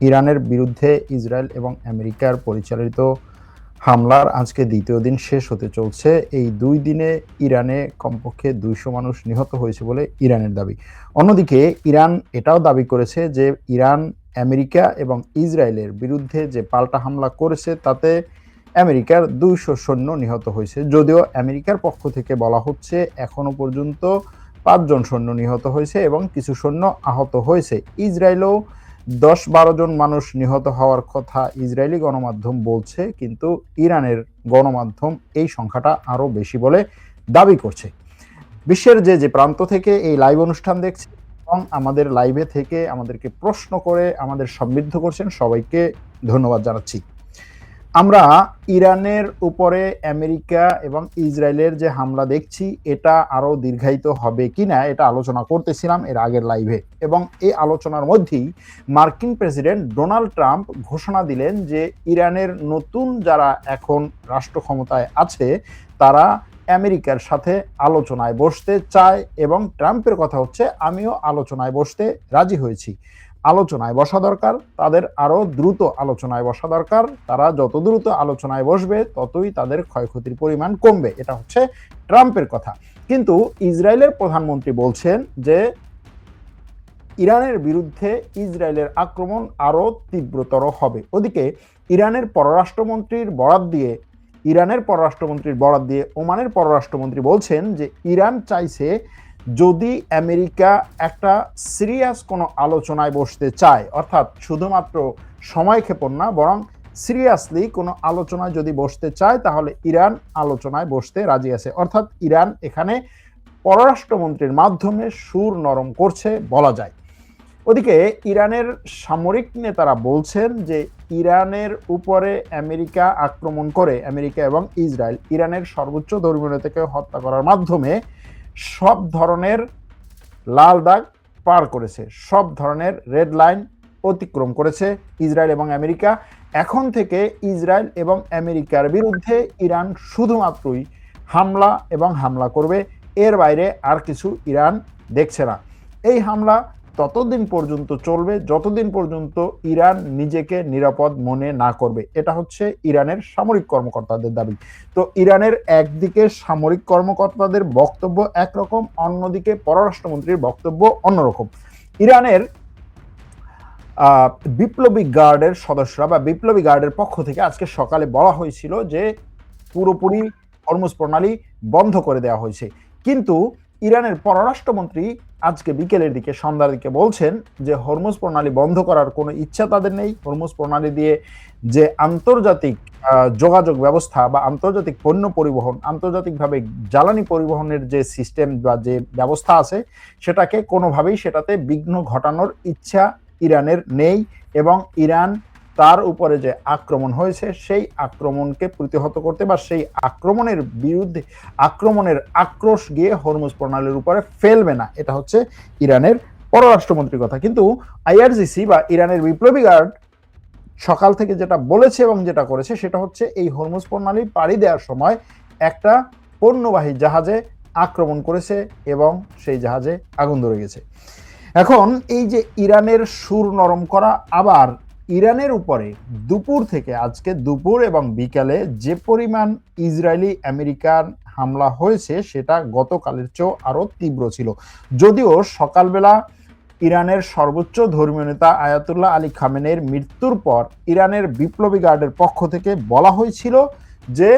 ইরানের বিরুদ্ধে ইসরায়েল এবং আমেরিকার পরিচালিত হামলার আজকে দ্বিতীয় দিন শেষ হতে চলছে। এই 2 দিনে ইরানে কমপক্ষে 200 মানুষ নিহত হয়েছে বলে ইরানের দাবি। অন্যদিকে ইরান এটাও দাবি করেছে যে ইরান আমেরিকা এবং ইসরায়েলের বিরুদ্ধে যে পাল্টা হামলা করেছে তাতে আমেরিকার 200 সৈন্য নিহত হয়েছে। যদিও আমেরিকার পক্ষ থেকে বলা হচ্ছে এখনো পর্যন্ত 5 জন সৈন্য নিহত হয়েছে এবং কিছু সৈন্য আহত হয়েছে। ইসরায়েলও 10-12 জন মানুষ নিহত হওয়ার কথা ইসরায়েলি গণমাধ্যম বলছে, কিন্তু ইরানের গণমাধ্যম এই সংখ্যাটা আরো বেশি বলে দাবি করছে। বিশ্বের যে প্রান্ত থেকে এই লাইভ অনুষ্ঠান দেখছে এবং আমাদের লাইভে থেকে আমাদেরকে প্রশ্ন করে আমাদের সমৃদ্ধ করছেন, সবাইকে ধন্যবাদ জানাচ্ছি। আমরা ইরানের উপরে আমেরিকা এবং ইসরায়েলের যে হামলা দেখছি এটা আরো দীর্ঘায়িত হবে কিনা এটা আলোচনা করতেছিলাম এর আগের লাইভে, এবং এই আলোচনার মধ্যেই মার্কিন প্রেসিডেন্ট ডোনাল্ড ট্রাম্প ঘোষণা দিলেন যে ইরানের নতুন যারা এখন রাষ্ট্র ক্ষমতায় আছে তারা আমেরিকার সাথে আলোচনায় বসতে চায়, এবং ট্রাম্পের কথা হচ্ছে আমিও আলোচনায় বসতে রাজি হয়েছি। আলোচনায় বসা দরকার, তাদের আরো দ্রুত আলোচনায় বসা দরকার। তারা যত দ্রুত আলোচনায় বসবে ততই তাদের ক্ষয়ক্ষতির পরিমাণ কমবে, এটা হচ্ছে ট্রাম্পের কথা। কিন্তু ইসরায়েলের প্রধানমন্ত্রী বলছেন যে ইরানের বিরুদ্ধে ইসরায়েলের আক্রমণ আরো তীব্রতর হবে। ওদিকে ইরানের পররাষ্ট্রমন্ত্রীর বরাত দিয়ে ওমানের পররাষ্ট্রমন্ত্রী বলছেন যে ইরান চাইছে যদি আমেরিকা একটা সিরিয়াস কোনো আলোচনায় বসতে চায়, অর্থাৎ শুধুমাত্র সময়ক্ষেপণ না বরং সিরিয়াসলি কোনো আলোচনায় যদি বসতে চায় তাহলে ইরান আলোচনায় বসতে রাজি আছে। অর্থাৎ ইরান এখানে পররাষ্ট্রমন্ত্রীর মাধ্যমে সুর নরম করছে বলা যায়। ওদিকে ইরানের সামরিক নেতারা বলছেন যে ইরানের উপরে আমেরিকা আক্রমণ করে, আমেরিকা এবং ইসরায়েল ইরানের সর্বোচ্চ ধর্মীয় নেতাকে হত্যা করার মাধ্যমে সব ধরনের লাল দাগ পার করেছে, সব ধরনের রেড লাইন অতিক্রম করেছে ইসরায়েল এবং আমেরিকা। এখন থেকে ইসরায়েল এবং আমেরিকার বিরুদ্ধে ইরান শুধুমাত্রই হামলা এবং হামলা করবে, এর বাইরে আর কিছু ইরান দেখছে না। এই হামলা ততদিন পর্যন্ত চলবে যতদিন পর্যন্ত ইরান নিজেকে নিরাপদ মনে না করবে, এটা হচ্ছে ইরানের সামরিক কর্মকর্তাদের দাবি। তো ইরানের একদিকে সামরিক কর্মকর্তাদের বক্তব্য একরকম, অন্যদিকে পররাষ্ট্রমন্ত্রীর বক্তব্য অন্যরকম। ইরানের বিপ্লবী গার্ডের সদস্যরা বা বিপ্লবী গার্ডের পক্ষ থেকে আজকে সকালে বলা হয়েছিল যে পুরোপুরি হরমুজ প্রণালী বন্ধ করে দেওয়া হয়েছে, কিন্তু ইরানের পররাষ্ট্রমন্ত্রী আজকে বিকেলের দিকে সন্ধ্যার দিকে বলছেন যে হরমুজ প্রণালী বন্ধ করার কোনো ইচ্ছা তাদের নেই। হরমুজ প্রণালী দিয়ে যে আন্তর্জাতিক যোগাযোগ ব্যবস্থা বা আন্তর্জাতিক পণ্য পরিবহন, আন্তর্জাতিকভাবে জ্বালানি পরিবহনের যে সিস্টেম বা যে ব্যবস্থা আছে সেটাকে কোনোভাবেই সেটাতে বিঘ্ন ঘটানোর ইচ্ছা ইরানের নেই, এবং ইরান তার উপরে যে আক্রমণ হয়েছে সেই আক্রমণকে প্রতিহত করতে বা সেই আক্রমণের বিরুদ্ধে আক্রমণের আক্রোশ গিয়ে হরমুজ প্রণালীর উপরে ফেলবে না, এটা হচ্ছে ইরানের পররাষ্ট্রমন্ত্রীর কথা। কিন্তু আইআরজিসি বা ইরানের বিপ্লবী গার্ড সকাল থেকে যেটা বলেছে এবং যেটা করেছে সেটা হচ্ছে এই হরমুজ প্রণালী পাড়ি দেওয়ার সময় একটা পণ্যবাহী জাহাজে আক্রমণ করেছে এবং সেই জাহাজে আগুন ধরে গেছে। এখন এই যে ইরানের সুর নরম করা, আবার ইরানের উপরে দুপুর থেকে আজকে দুপুর এবং বিকালে যে পরিমাণ ইসরায়েলি আমেরিকান হামলা হয়েছে সেটা গতকালের চেয়েও আরো তীব্র ছিল। যদিও সকালবেলা ইরানের সর্বোচ্চ ধর্মীয় নেতা আয়াতুল্লাহ আলী খামেনেইর মৃত্যুর পর ইরানের বিপ্লবী গার্ডের পক্ষ থেকে বলা হয়েছিল যে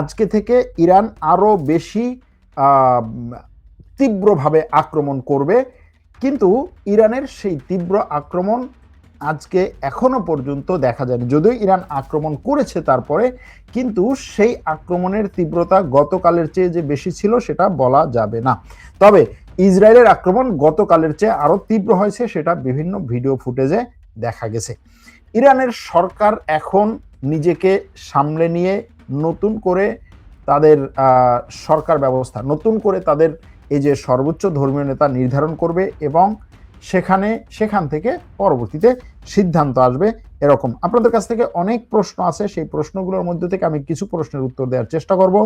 আজকে থেকে ইরান আরো বেশি তীব্রভাবে আক্রমণ করবে, কিন্তু ইরানের সেই তীব্র আক্রমণ আজকে এখনো পর্যন্ত দেখা যায়নি। যদিও ইরান আক্রমণ করেছে তারপরে, কিন্তু সেই আক্রমণের তীব্রতা গতকালের চেয়ে যে বেশি ছিল সেটা বলা যাবে না। তবে ইসরায়েলের আক্রমণ গতকালের চেয়ে আরো তীব্র হয়েছে, সেটা বিভিন্ন ভিডিও ফুটেজে দেখা গেছে। ইরানের সরকার এখন নিজেকে সামলে নিয়ে নতুন করে তাদের সরকার ব্যবস্থা, নতুন করে তাদের এই যে সর্বোচ্চ ধর্মীয় নেতা নির্ধারণ করবে এবং সেখান থেকে পরবর্তীতে সিদ্ধান্ত আসবে এরকম। আপনাদের কাছ থেকে অনেক প্রশ্ন আছে, সেই প্রশ্নগুলোর মধ্যে থেকে আমি কিছু প্রশ্নের উত্তর দেওয়ার চেষ্টা করব।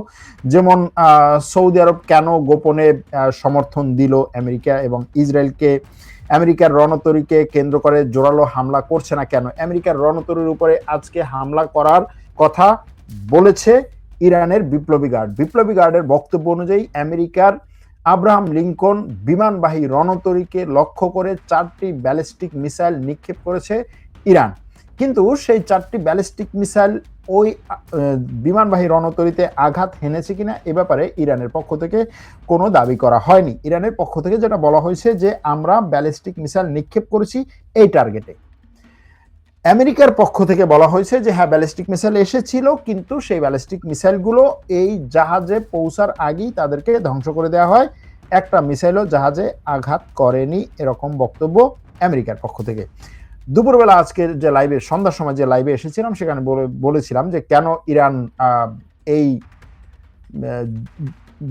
যেমন সৌদি আরব কেন গোপনে সমর্থন দিল আমেরিকা এবং ইসরায়েলকে? আমেরিকার রণতরীকে কেন্দ্র করে জোরালো হামলা করছে না কেন? আমেরিকার রণতরীর উপরে আজকে হামলা করার কথা বলেছে ইরানের বিপ্লবী গার্ডের বক্তব্য অনুযায়ী আমেরিকার আব্রাহাম লিঙ্কন বিমানবাহী রণতরীকে লক্ষ্য করে 4টি ব্যালিস্টিক মিসাইল নিক্ষেপ করেছে ইরান। কিন্তু সেই 4টি ব্যালিস্টিক মিসাইল ওই বিমানবাহী রণতরীতে আঘাত হেনেছে কিনা এ ব্যাপারে ইরানের পক্ষ থেকে কোনো দাবি করা হয়নি। ইরানের পক্ষ থেকে যেটা বলা হয়েছে যে আমরা ব্যালিস্টিক মিসাইল নিক্ষেপ করেছি এই টার্গেটে। আমেরিকার পক্ষ থেকে বলা হয়েছে যে হ্যাঁ, ব্যালিস্টিক মিসাইল এসেছিল, কিন্তু সেই ব্যালিস্টিক মিসাইলগুলো এই জাহাজে পৌঁছার আগেই তাদেরকে ধ্বংস করে দেওয়া হয়, একটা মিসাইলও জাহাজে আঘাত করেনি, এরকম বক্তব্য আমেরিকার পক্ষ থেকে। দুপুরবেলা আজকের যে লাইভে, সন্ধ্যার সময় যে লাইভে এসেছিলাম সেখানে বলেছিলাম যে কেন ইরান এই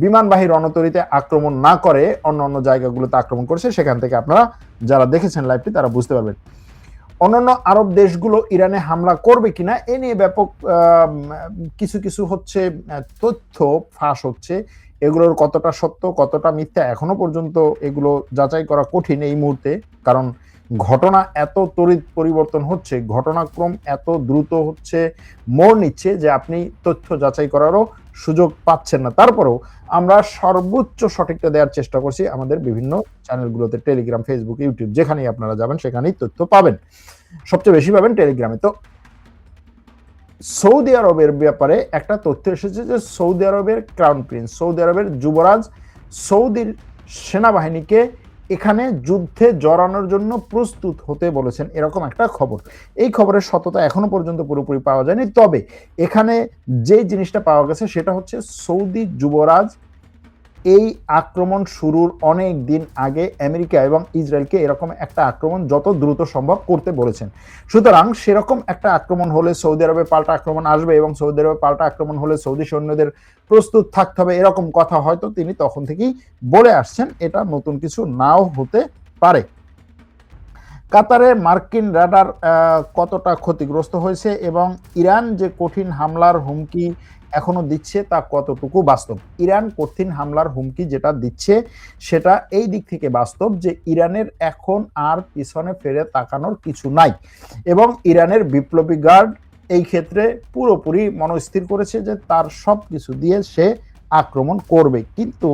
বিমানবাহী রণতরীতে আক্রমণ না করে অন্য জায়গাগুলোতে আক্রমণ করছে। সেখান থেকে আপনারা যারা দেখেছেন লাইভটি তারা বুঝতে পারবেন। অন্যান্য আরব দেশগুলো ইরানে হামলা করবে কিনা এ নিয়ে ব্যাপক কিছু হচ্ছে তথ্য ফাঁস হচ্ছে। এগুলোর কতটা সত্য কতটা মিথ্যা এখনো পর্যন্ত এগুলো যাচাই করা কঠিন এই মুহূর্তে, কারণ ঘটনা এত তড়িৎ পরিবর্তন হচ্ছে, ঘটনাক্রম এত দ্রুত হচ্ছে, মোড় নিচ্ছে যে আপনি তথ্য যাচাই করারও সুযোগ পাচ্ছেন না। তারপরেও আমরা সর্বোচ্চ সঠিকটা দেওয়ার চেষ্টা করছি আমাদের বিভিন্ন চ্যানেলগুলোতে, টেলিগ্রাম, ফেসবুক, ইউটিউব, যেখানেই আপনারা যাবেন সেখানেই তথ্য পাবেন, সবচেয়ে বেশি পাবেন টেলিগ্রামে। তো সৌদি আরবের ব্যাপারে একটা তথ্য এসেছে যে সৌদি আরবের ক্রাউন প্রিন্স, সৌদি আরবের যুবরাজ সৌদির সেনাবাহিনীকে এখানে যুদ্ধে জড়ানোর জন্য প্রস্তুত হতে বলেছেন, এরকম একটা খবর। এই খবরের সত্যতা এখনো পর্যন্ত পুরোপুরি পাওয়া যায়নি, তবে এখানে যে জিনিসটা পাওয়া গেছে সেটা হচ্ছে সৌদি যুবরাজ এই আক্রমণ শুরুর অনেক দিন আগে আমেরিকা এবং ইসরায়েলকে এরকম একটা আক্রমণ যত দ্রুত সম্ভব করতে বলেছেন। সুতরাং সেরকম একটা আক্রমণ হলে সৌদি আরবে পাল্টা আক্রমণ আসবে এবং সৌদি আরবে পাল্টা আক্রমণ হলে সৌদি সৈন্যদের প্রস্তুত থাকতে হবে, এরকম কথা হয়তো তিনি তখন থেকেই বলে আসছেন। এটা নতুন কিছু নাও হতে পারে। কাতারে মার্কিন রাডার কতটা ক্ষতিগ্রস্ত হয়েছে এবং ইরান যে কঠিন হামলার হুমকি এখনো দিচ্ছে তা কতটুকু বাস্তব? ইরান কঠিন হামলার হুমকি যেটা দিচ্ছে সেটা এই দিক থেকে বাস্তব যে ইরানের এখন আর পিছনে ফিরে তাকানোর কিছু নাই এবং ইরানের বিপ্লবী গার্ড এই ক্ষেত্রে পুরোপুরি মনস্থির করেছে যে তার সব কিছু দিয়ে সে আক্রমণ করবে। কিন্তু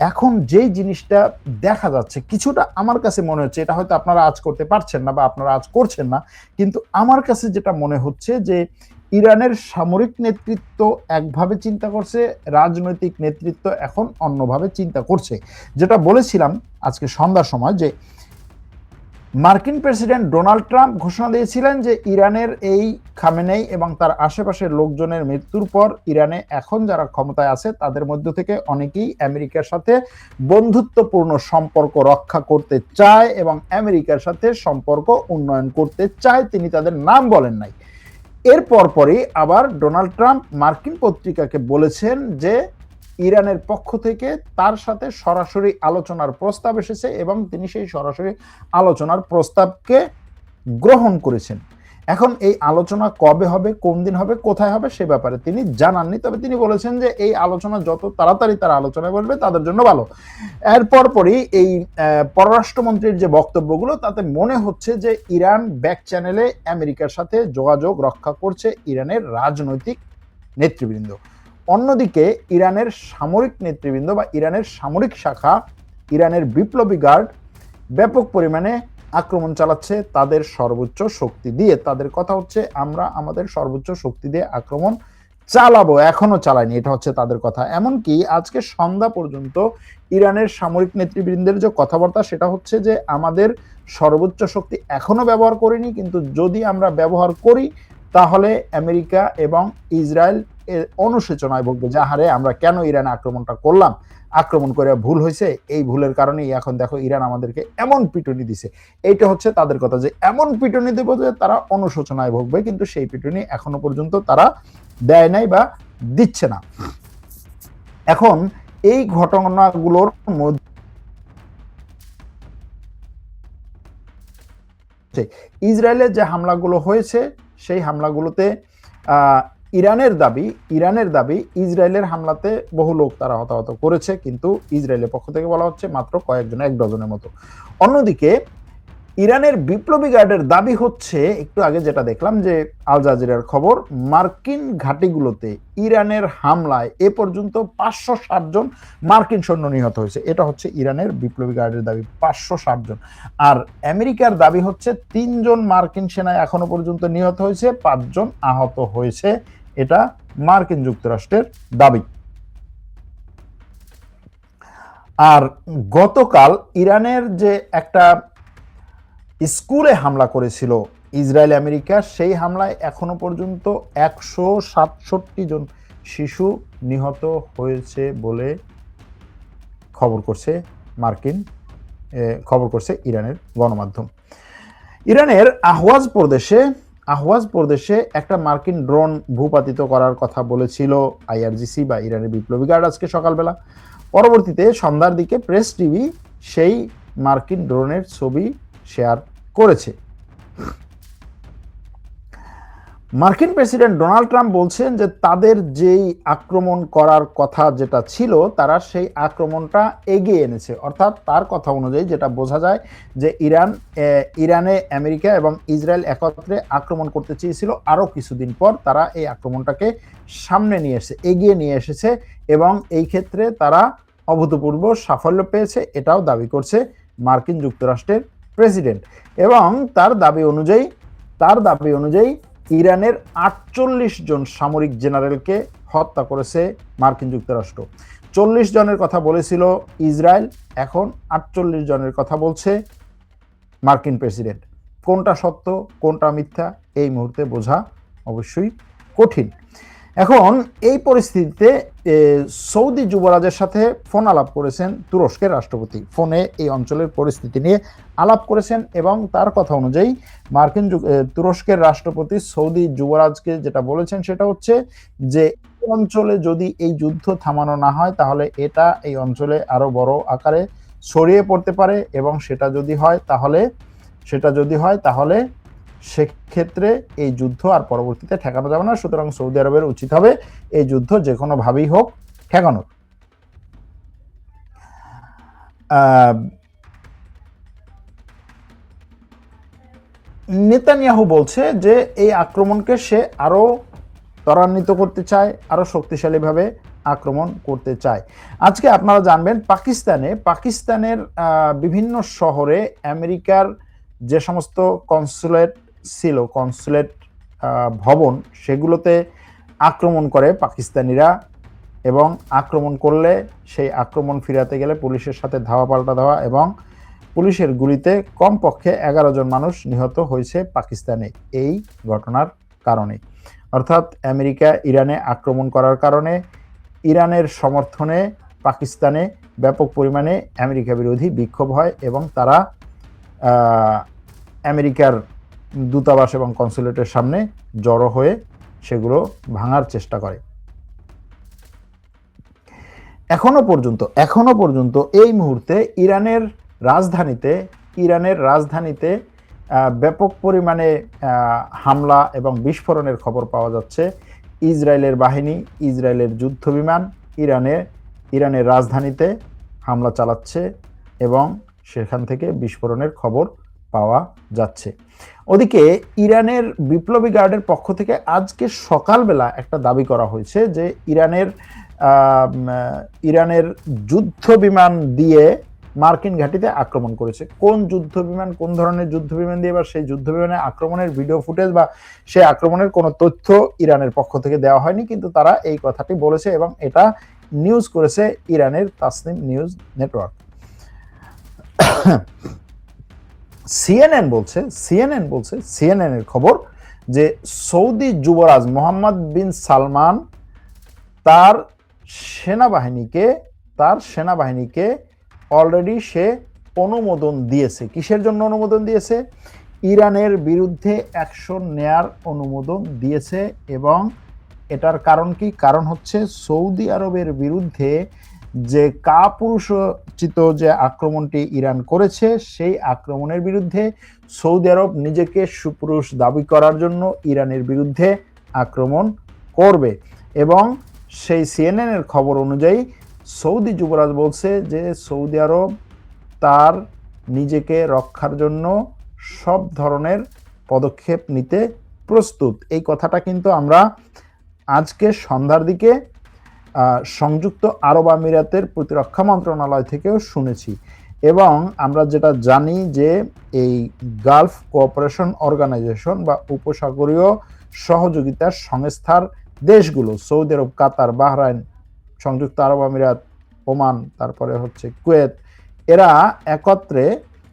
এখন যেই জিনিসটা দেখা যাচ্ছে, কিছুটা আমার কাছে মনে হচ্ছে, এটা হয়তো আপনারা আজ করতে পারছেন না বা আপনারা আজ করছেন না, কিন্তু আমার কাছে যেটা মনে হচ্ছে যে ইরানের সামরিক নেতৃত্ব একভাবে চিন্তা করছে, রাজনৈতিক নেতৃত্ব এখন অন্যভাবে চিন্তা করছে। যেটা বলেছিলাম আজকে সন্ধ্যার সময় যে মার্কিন প্রেসিডেন্ট ডোনাল্ড ট্রাম্প ঘোষণা দিয়েছিলেন যে ইরানের এই খামেনেই এবং তার আশেপাশের লোকজনের মৃত্যুর পর ইরানে এখন যারা ক্ষমতায় আছে তাদের মধ্য থেকে অনেকেই আমেরিকার সাথে বন্ধুত্বপূর্ণ সম্পর্ক রক্ষা করতে চায় এবং আমেরিকার সাথে সম্পর্ক উন্নয়ন করতে চায়। তিনি তাদের নাম বলেন নাই। এর পরপরই আবার ডোনাল্ড ট্রাম্প মার্কিন পত্রিকাকে বলেছেন যে ইরানের পক্ষ থেকে তার সাথে সরাসরি আলোচনার প্রস্তাব এসেছে এবং তিনি সেই সরাসরি আলোচনার প্রস্তাবকে গ্রহণ করেছেন। এখন এই আলোচনা কবে হবে, কোন দিন হবে, কোথায় হবে সে ব্যাপারে তিনি জানাননি, তবে তিনি বলেছেন যে এই আলোচনা যত তাড়াতাড়ি তারা আলোচনায় বসবে তাদের জন্য ভালো। এর পরপরই এই পররাষ্ট্রমন্ত্রীর যে বক্তব্যগুলো তাতে মনে হচ্ছে যে ইরান ব্যাক চ্যানেলে আমেরিকার সাথে যোগাযোগ রক্ষা করছে ইরানের রাজনৈতিক নেতৃবৃন্দ। অন্যদিকে ইরানের সামরিক নেতৃবৃন্দ বা ইরানের সামরিক শাখা, ইরানের বিপ্লবী গার্ড ব্যাপক পরিমাণে আক্রমণ চালাচ্ছে তাদের সর্বোচ্চ শক্তি দিয়ে। তাদের কথা হচ্ছে আমরা আমাদের সর্বোচ্চ শক্তি দিয়ে আক্রমণ চালাবো, এখনো চালায়নি, এটা হচ্ছে তাদের কথা। এমনকি আজকে সন্ধ্যা পর্যন্ত ইরানের সামরিক নেতৃবৃন্দের যে কথাবার্তা সেটা হচ্ছে যে আমাদের সর্বোচ্চ শক্তি এখনো ব্যবহার করিনি, কিন্তু যদি আমরা ব্যবহার করি তাহলে আমেরিকা এবং ইসরায়েল অনুশোচনায় ভুগবে যে হারে আমরা কেন ইরানে আক্রমণটা করলাম, আক্রমণ করে ভুল হয়েছে, এই ভুলের কারণেই এখন দেখো ইরান আমাদেরকে এমন পিটুনি দিছে। এইটা হচ্ছে তাদের কথা যে এমন পিটুনি দেব যে তারা অনুশোচনায় ভুগবে, কিন্তু সেই পিটুনি এখনো পর্যন্ত তারা দেয় নাই বা দিচ্ছে না। এখন এই ঘটনাগুলোর মধ্যে ইসরায়েলের যে হামলাগুলো হয়েছে সেই হামলাগুলোতে ইরানের দাবি ইসরায়েলের হামলাতে বহু লোক তারা হতাহত করেছে, কিন্তু ইসরায়েলের পক্ষ থেকে বলা হচ্ছে মাত্র কয়েকজন, 1 ডজনের মতো। অন্যদিকে ইরানের বিপ্লবী গার্ডের দাবি হচ্ছে, একটু আগে যেটা দেখলাম যে আল জাজিরার খবর, মার্কিন ঘাঁটিগুলোতে ইরানের হামলায় এ পর্যন্ত 560 জন মার্কিন সৈন্য নিহত হয়েছে। এটা হচ্ছে ইরানের বিপ্লবী গার্ডের দাবি, 560 জন। আর আমেরিকার দাবি হচ্ছে 3 জন মার্কিন সেনা এখনো পর্যন্ত নিহত হয়েছে, 5 জন আহত হয়েছে। এটা মার্কিন যুক্তরাষ্ট্রের দাবি। আর গতকাল ইরানের যে একটা স্কুলে হামলা করেছিল ইসরায়েল আমেরিকা, সেই হামলায় এখনো পর্যন্ত 167 জন শিশু নিহত হয়েছে বলে খবর করছে ইরানের গণমাধ্যম। ইরানের আহওয়াজ প্রদেশে একটা মার্কিন ড্রোন ভূপাতিত করার কথা বলেছিল আইআরজিসি বা ইরানের বিপ্লবী গার্ড আজকে সকালবেলা। পরবর্তীতে সন্ধ্যার দিকে প্রেস টিভি সেই মার্কিন ড্রোনের ছবি শেয়ার করেছে। মার্কিন প্রেসিডেন্ট ডোনাল্ড ট্রাম্প বলছেন যে তাদের যেই আক্রমণ করার কথা যেটা ছিল, তারা সেই আক্রমণটা এগিয়ে এনেছে। অর্থাৎ তার কথা অনুযায়ী যেটা বোঝা যায় যে ইরানে আমেরিকা এবং ইসরায়েল একত্রে আক্রমণ করতে চেয়েছিল, আরও কিছুদিন পর তারা এই আক্রমণটাকে সামনে এগিয়ে নিয়ে এসেছে এবং এই ক্ষেত্রে তারা অভূতপূর্ব সাফল্য পেয়েছে, এটাও দাবি করছে মার্কিন যুক্তরাষ্ট্রের প্রেসিডেন্ট। এবং তার দাবি অনুযায়ী ইরানের 48 জন সামরিক জেনারেলকে হত্যা করেছে মার্কিন যুক্তরাষ্ট্র। 40 জনের কথা বলেছিল ইসরায়েল, এখন 48 জনের কথা বলছে মার্কিন প্রেসিডেন্ট। কোনটা সত্য কোনটা মিথ্যা এই মুহূর্তে বোঝা অবশ্যই কঠিন। এখন এই পরিস্থিতিতে সৌদি যুবরাজের সাথে ফোন আলাপ করেছেন তুরস্কের রাষ্ট্রপতি। ফোনে এই অঞ্চলের পরিস্থিতি নিয়ে আলাপ করেছেন এবং তার কথা অনুযায়ী তুরস্কের রাষ্ট্রপতি সৌদি যুবরাজকে যেটা বলেছেন সেটা হচ্ছে যে এই অঞ্চলে যদি এই যুদ্ধ থামানো না হয় তাহলে এটা এই অঞ্চলে আরো বড় আকারে ছড়িয়ে পড়তে পারে এবং সেটা যদি হয় তাহলে সেক্ষেত্রে এই যুদ্ধ আর পরবর্তীতে ঠেকানো যাবে না। সুতরাং সৌদি আরবের উচিত হবে এই যুদ্ধ যে কোনো ভাবেই হোক ঠেকানোর। নেতানিয়াহু বলছে যে এই আক্রমণকে সে আরো ত্বরান্বিত করতে চায়, আরো শক্তিশালীভাবে আক্রমণ করতে চায়। আজকে আপনারা জানবেন পাকিস্তানের বিভিন্ন শহরে আমেরিকার যে সমস্ত কনসুলেট ভবন সেগুলোতে আক্রমণ করে পাকিস্তানিরা, এবং আক্রমণ করলে সেই আক্রমণ ফিরাতে গেলে পুলিশের সাথে ধাওয়া পাল্টা দেওয়া এবং পুলিশের গুলিতে কমপক্ষে 11 জন মানুষ নিহত হয়েছে পাকিস্তানে এই ঘটনার কারণে। অর্থাৎ আমেরিকা ইরানে আক্রমণ করার কারণে ইরানের সমর্থনে পাকিস্তানে ব্যাপক পরিমাণে আমেরিকা বিরোধী বিক্ষোভ হয় এবং তারা আমেরিকার দূতাবাস এবং কনসুলেটের সামনে জড়ো হয়ে সেগুলো ভাঙার চেষ্টা করে। এখনো পর্যন্ত এই মুহূর্তে ইরানের রাজধানীতে ব্যাপক পরিমাণে হামলা এবং বিস্ফোরণের খবর পাওয়া যাচ্ছে। ইসরায়েলের যুদ্ধ বিমান ইরানের রাজধানীতে হামলা চালাচ্ছে এবং সেখান থেকে বিস্ফোরণের খবর পাওয়া যাচ্ছে। ওদিকে ইরানের বিপ্লবী গার্ডের পক্ষ থেকে আজকে সকালবেলা একটা দাবি করা হয়েছে যে ইরানের যুদ্ধ বিমান দিয়ে মার্কিন ঘাঁটিতে আক্রমণ করেছে। কোন ধরনের যুদ্ধ বিমান দিয়ে বা সেই যুদ্ধ বিমানে আক্রমণের ভিডিও ফুটেজ বা সেই আক্রমণের কোনো তথ্য ইরানের পক্ষ থেকে দেওয়া হয়নি, কিন্তু তারা এই কথাটি বলেছে এবং এটা নিউজ করেছে ইরানের তাসনিম নিউজ নেটওয়ার্ক। সিএনএন এর খবর যে সৌদি যুবরাজ মোহাম্মদ বিন সালমান তার সেনাবাহিনীকে অলরেডি সে অনুমোদন দিয়েছে। কিসের জন্য অনুমোদন দিয়েছে? ইরানের বিরুদ্ধে অ্যাকশন নেয়ার অনুমোদন দিয়েছে। এবং এটার কারণ কি? কারণ হচ্ছে সৌদি আরবের বিরুদ্ধে যে কাপুরুষোচিত যে আক্রমণটি ইরান করেছে সেই আক্রমণের বিরুদ্ধে সৌদি আরব নিজেকে সুপুরুষ দাবি করার জন্য ইরানের বিরুদ্ধে আক্রমণ করবে। এবং সেই সিএনএন এর খবর অনুযায়ী সৌদি যুবরাজ বলছে যে সৌদি আরব তার নিজেকে রক্ষার জন্য সব ধরনের পদক্ষেপ নিতে প্রস্তুত। এই কথাটা কিন্তু আমরা আজকে সন্ধ্যার দিকে সংযুক্ত আরব আমিরাতের প্রতিরক্ষা মন্ত্রণালয় থেকেও শুনেছি। এবং আমরা যেটা জানি যে এই গালফ কোঅপারেশন অর্গানাইজেশন বা উপসাগরীয় সহযোগিতার সংস্থার দেশগুলো সৌদি আরব, কাতার, বাহরাইন, সংযুক্ত আরব আমিরাত, ওমান, তারপরে হচ্ছে কুয়েত, এরা একত্রে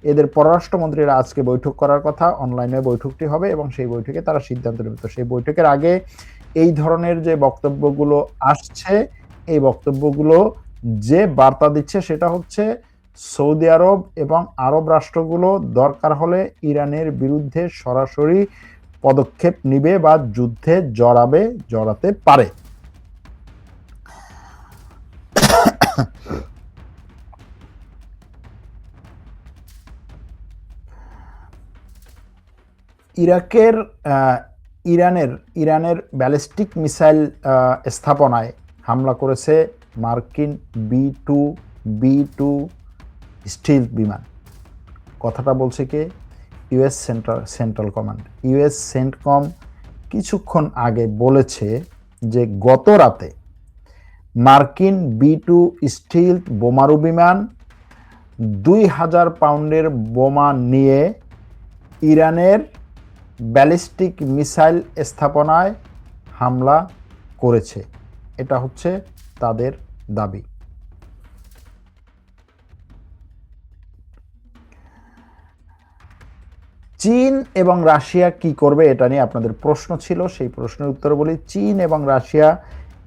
এদের পররাষ্ট্রমন্ত্রীরা আজকে বৈঠক করার কথা। অনলাইনে বৈঠকটি হবে এবং সেই বৈঠকে তারা সিদ্ধান্ত নেবে। তো সেই বৈঠকের আগে এই ধরনের যে বক্তব্যগুলো আসছে, এই বক্তব্যগুলো যে বার্তা দিচ্ছে সেটা হচ্ছে সৌদি আরব এবং আরব রাষ্ট্রগুলো দরকার হলে ইরানের বিরুদ্ধে সরাসরি পদক্ষেপ নিবে বা যুদ্ধে জড়াতে পারে। ইরানের ব্যালিস্টিক মিসাইল স্থাপনায় হামলা করেছে মার্কিন বি-2 স্টিলথ বিমান। কথাটা বলছে কে? US central command. US CENTCOM কিছুক্ষণ আগে বলেছে যে গত রাতে মার্কিন বি-2 স্টিলথ বোমারু বিমান 2000 পাউন্ডের বোমা নিয়ে ইরানের ব্যালিস্টিক মিসাইল স্থাপনায় হামলা করেছে। এটা হচ্ছে তাদের দাবি। চীন এবং রাশিয়া কি করবে এটা নিয়ে আপনাদের প্রশ্ন ছিল, সেই প্রশ্নের উত্তর বলি। চীন এবং রাশিয়া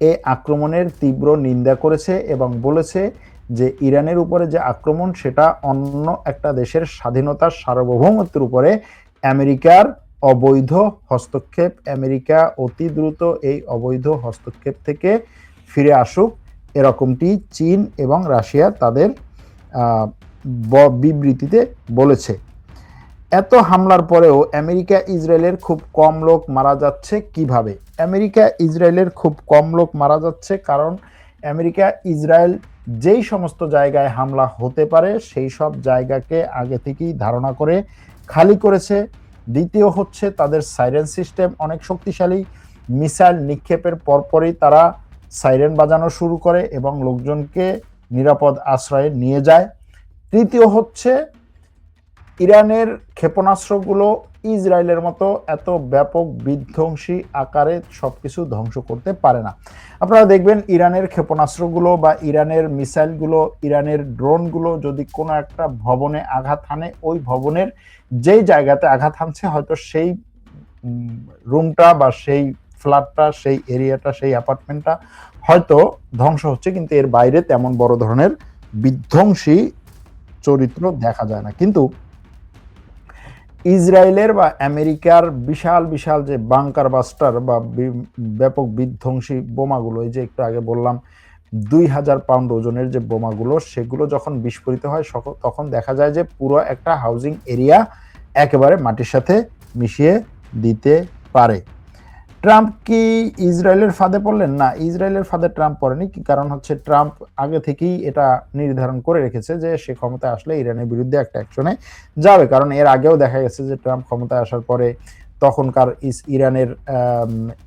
এই আক্রমণের তীব্র নিন্দা করেছে এবং বলেছে যে ইরানের উপরে যে আক্রমণ সেটা অন্য একটা দেশের স্বাধীনতার সার্বভৌমত্বের উপরে আমেরিকার অবৈধ হস্তক্ষেপ। আমেরিকা অতি দ্রুত এই অবৈধ হস্তক্ষেপ থেকে ফিরে আসুক, এরকমটি চীন এবং রাশিয়া তাদের বিবৃতিতে বলেছে। এত হামলার পরেও আমেরিকা ইসরায়েলের খুব কম লোক মারা যাচ্ছে কিভাবে? আমেরিকা ইসরায়েলের খুব কম লোক মারা যাচ্ছে কারণ আমেরিকা ইসরায়েল যেই সমস্ত জায়গায় হামলা হতে পারে সেই সব জায়গাকে আগে থেকেই ধারণা করে খালি করেছে। দ্বিতীয় হচ্ছে তাদের সাইরেন সিস্টেম অনেক শক্তিশালী। মিসাইল নিক্ষেপের পরপরই তারা সাইরেন বাজানো শুরু করে এবং লোকজনকে নিরাপদ আশ্রয়ে নিয়ে যায়। তৃতীয় হচ্ছে ইরানের ক্ষেপণাস্ত্রগুলো ইসরায়েলের মতো এত ব্যাপক বিধ্বংসী আকারে সবকিছু ধ্বংস করতে পারে না। আপনারা দেখবেন ইরানের ক্ষেপণাস্ত্রগুলো বা ইরানের মিসাইলগুলো, ইরানের ড্রোনগুলো যদি কোনো একটা ভবনে আঘাত হানে, ওই ভবনের যেই জায়গাতে আঘাত হানছে হয়তো সেই রুমটা বা সেই ফ্ল্যাটটা, সেই এরিয়াটা, সেই অ্যাপার্টমেন্টটা হয়তো ধ্বংস হচ্ছে, কিন্তু এর বাইরে তেমন বড় ধরনের বিধ্বংসী চরিত্র দেখা যায় না। কিন্তু ইসরায়েলের বা আমেরিকার বিশাল বিশাল যে বাংকার বাস্টার বা ব্যাপক বিধ্বংসী বোমাগুলো, এই যে একটু আগে বললাম 2000 পাউন্ড ওজনের যে বোমাগুলো, সেগুলো যখন বিস্ফোরিত হয় তখন দেখা যায় যে পুরো একটা হাউজিং এরিয়া একেবারে মাটির সাথে মিশিয়ে দিতে পারে। ট্রাম্প কি ইসরায়েলের ফাঁদে পড়লেন? না, ইসরায়েলের ফাঁদে ট্রাম্প পড়েনি। কি কারণ হচ্ছে ট্রাম্প আগে থেকেই এটা নির্ধারণ করে রেখেছে যে সে ক্ষমতায় আসলে ইরানের বিরুদ্ধে একটা অ্যাকশনে যাবে। কারণ এর আগেও দেখা গেছে যে ট্রাম্প ক্ষমতায় আসার পরে তখনকার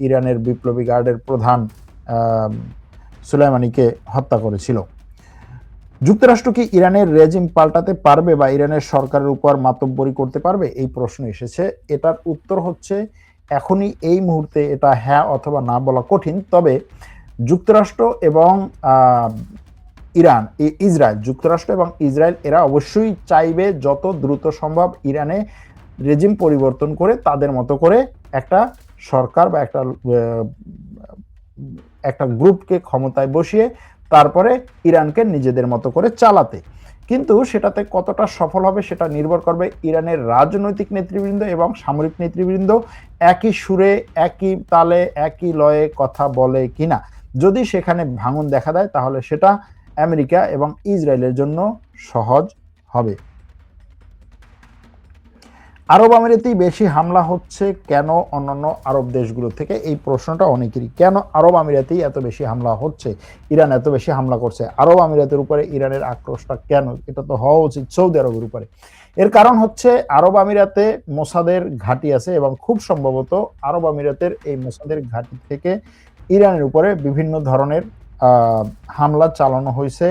ইরানের বিপ্লবী গার্ডের প্রধান সুলাইমানিকে হত্যা করেছিল। যুক্তরাষ্ট্র কি ইরানের রেজিম পাল্টাতে পারবে বা ইরানের সরকারের উপর মাতব্বরি করতে পারবে? এই প্রশ্ন এসেছে। এটার উত্তর হচ্ছে এখনই এই মুহূর্তে এটা হ্যাঁ অথবা না বলা কঠিন। তবে যুক্তরাষ্ট্র এবং যুক্তরাষ্ট্র এবং ইসরায়েল এরা অবশ্যই চাইবে যত দ্রুত সম্ভব ইরানে রেজিম পরিবর্তন করে তাদের মতো করে একটা সরকার বা একটা গ্রুপকে ক্ষমতায় বসিয়ে তারপরে ইরানকে নিজেদের মতো করে চালাতে। কিন্তু সেটাতে কতটা সফল হবে সেটা নির্ভর করবে ইরানের রাজনৈতিক নেতৃবৃন্দ এবং সামরিক নেতৃবৃন্দ একই সুরে, একই তালে, একই লয়ে কথা বলে কিনা। যদি সেখানে ভাঙন দেখা দেয় তাহলে সেটা আমেরিকা এবং ইসরায়েলের জন্য সহজ হবে। আরব আমিরাতেই বেশি হামলা হচ্ছে কেন অন্যান্য আরব দেশগুলো থেকে? এই প্রশ্নটা অনেকেরই। কেন আরব আমিরাতেই এত বেশি হামলা হচ্ছে? ইরান এত বেশি হামলা করছে, আরব আমিরাতের উপরে ইরানের আক্রোশটা কেন? এটা তো হওয়া উচিত সৌদি আরবের উপরে। এর কারণ হচ্ছে আরব আমিরাতে মোসাদের ঘাঁটি আছে এবং খুব সম্ভবত আরব আমিরাতের এই মোসাদের ঘাঁটি থেকে ইরানের উপরে বিভিন্ন ধরনের হামলা চালানো হয়েছে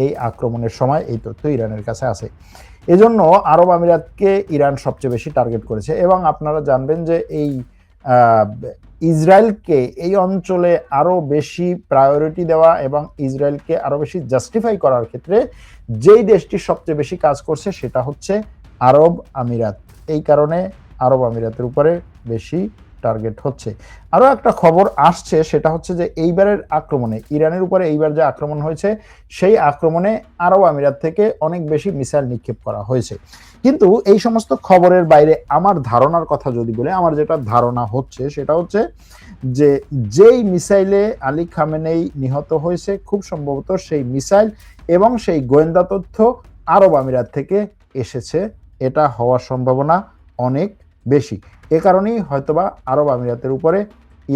এই আক্রমণের সময়। এই তথ্য ইরানের কাছে আছে। এজন্য আরব আমিরাতকে ইরান সবচেয়ে বেশি টার্গেট করেছে। এবং আপনারা জানবেন যে এই ইসরায়েলকে এই অঞ্চলে আরো বেশি প্রায়োরিটি দেওয়া এবং ইসরায়েলকে আরো বেশি জাস্টিফাই করার ক্ষেত্রে যেই দেশটি সবচেয়ে বেশি কাজ করছে সেটা হচ্ছে আরব আমিরাত। এই কারণে আরব আমিরাতের উপরে বেশি টার্গেট হচ্ছে। আরো একটা খবর আসছে, সেটা হচ্ছে যে এইবারের আক্রমণে ইরানের উপরে এইবার যে আক্রমণ হয়েছে সেই আক্রমণে আরব আমিরাত থেকে অনেক বেশি মিসাইল নিক্ষেপ করা হয়েছে। কিন্তু এই সমস্ত খবরের বাইরে আমার ধারণার কথা যদি বলে, আমার যেটা ধারণা হচ্ছে সেটা হচ্ছে যে যেই মিসাইলে আলী খামেনেই নিহত হয়েছে খুব সম্ভবত সেই মিসাইল এবং সেই গোয়েন্দা তথ্য আরব আমিরাত থেকে এসেছে। এটা হওয়ার সম্ভাবনা অনেক বেশি। এ কারণেই হয়তোবা আরব আমিরাতের উপরে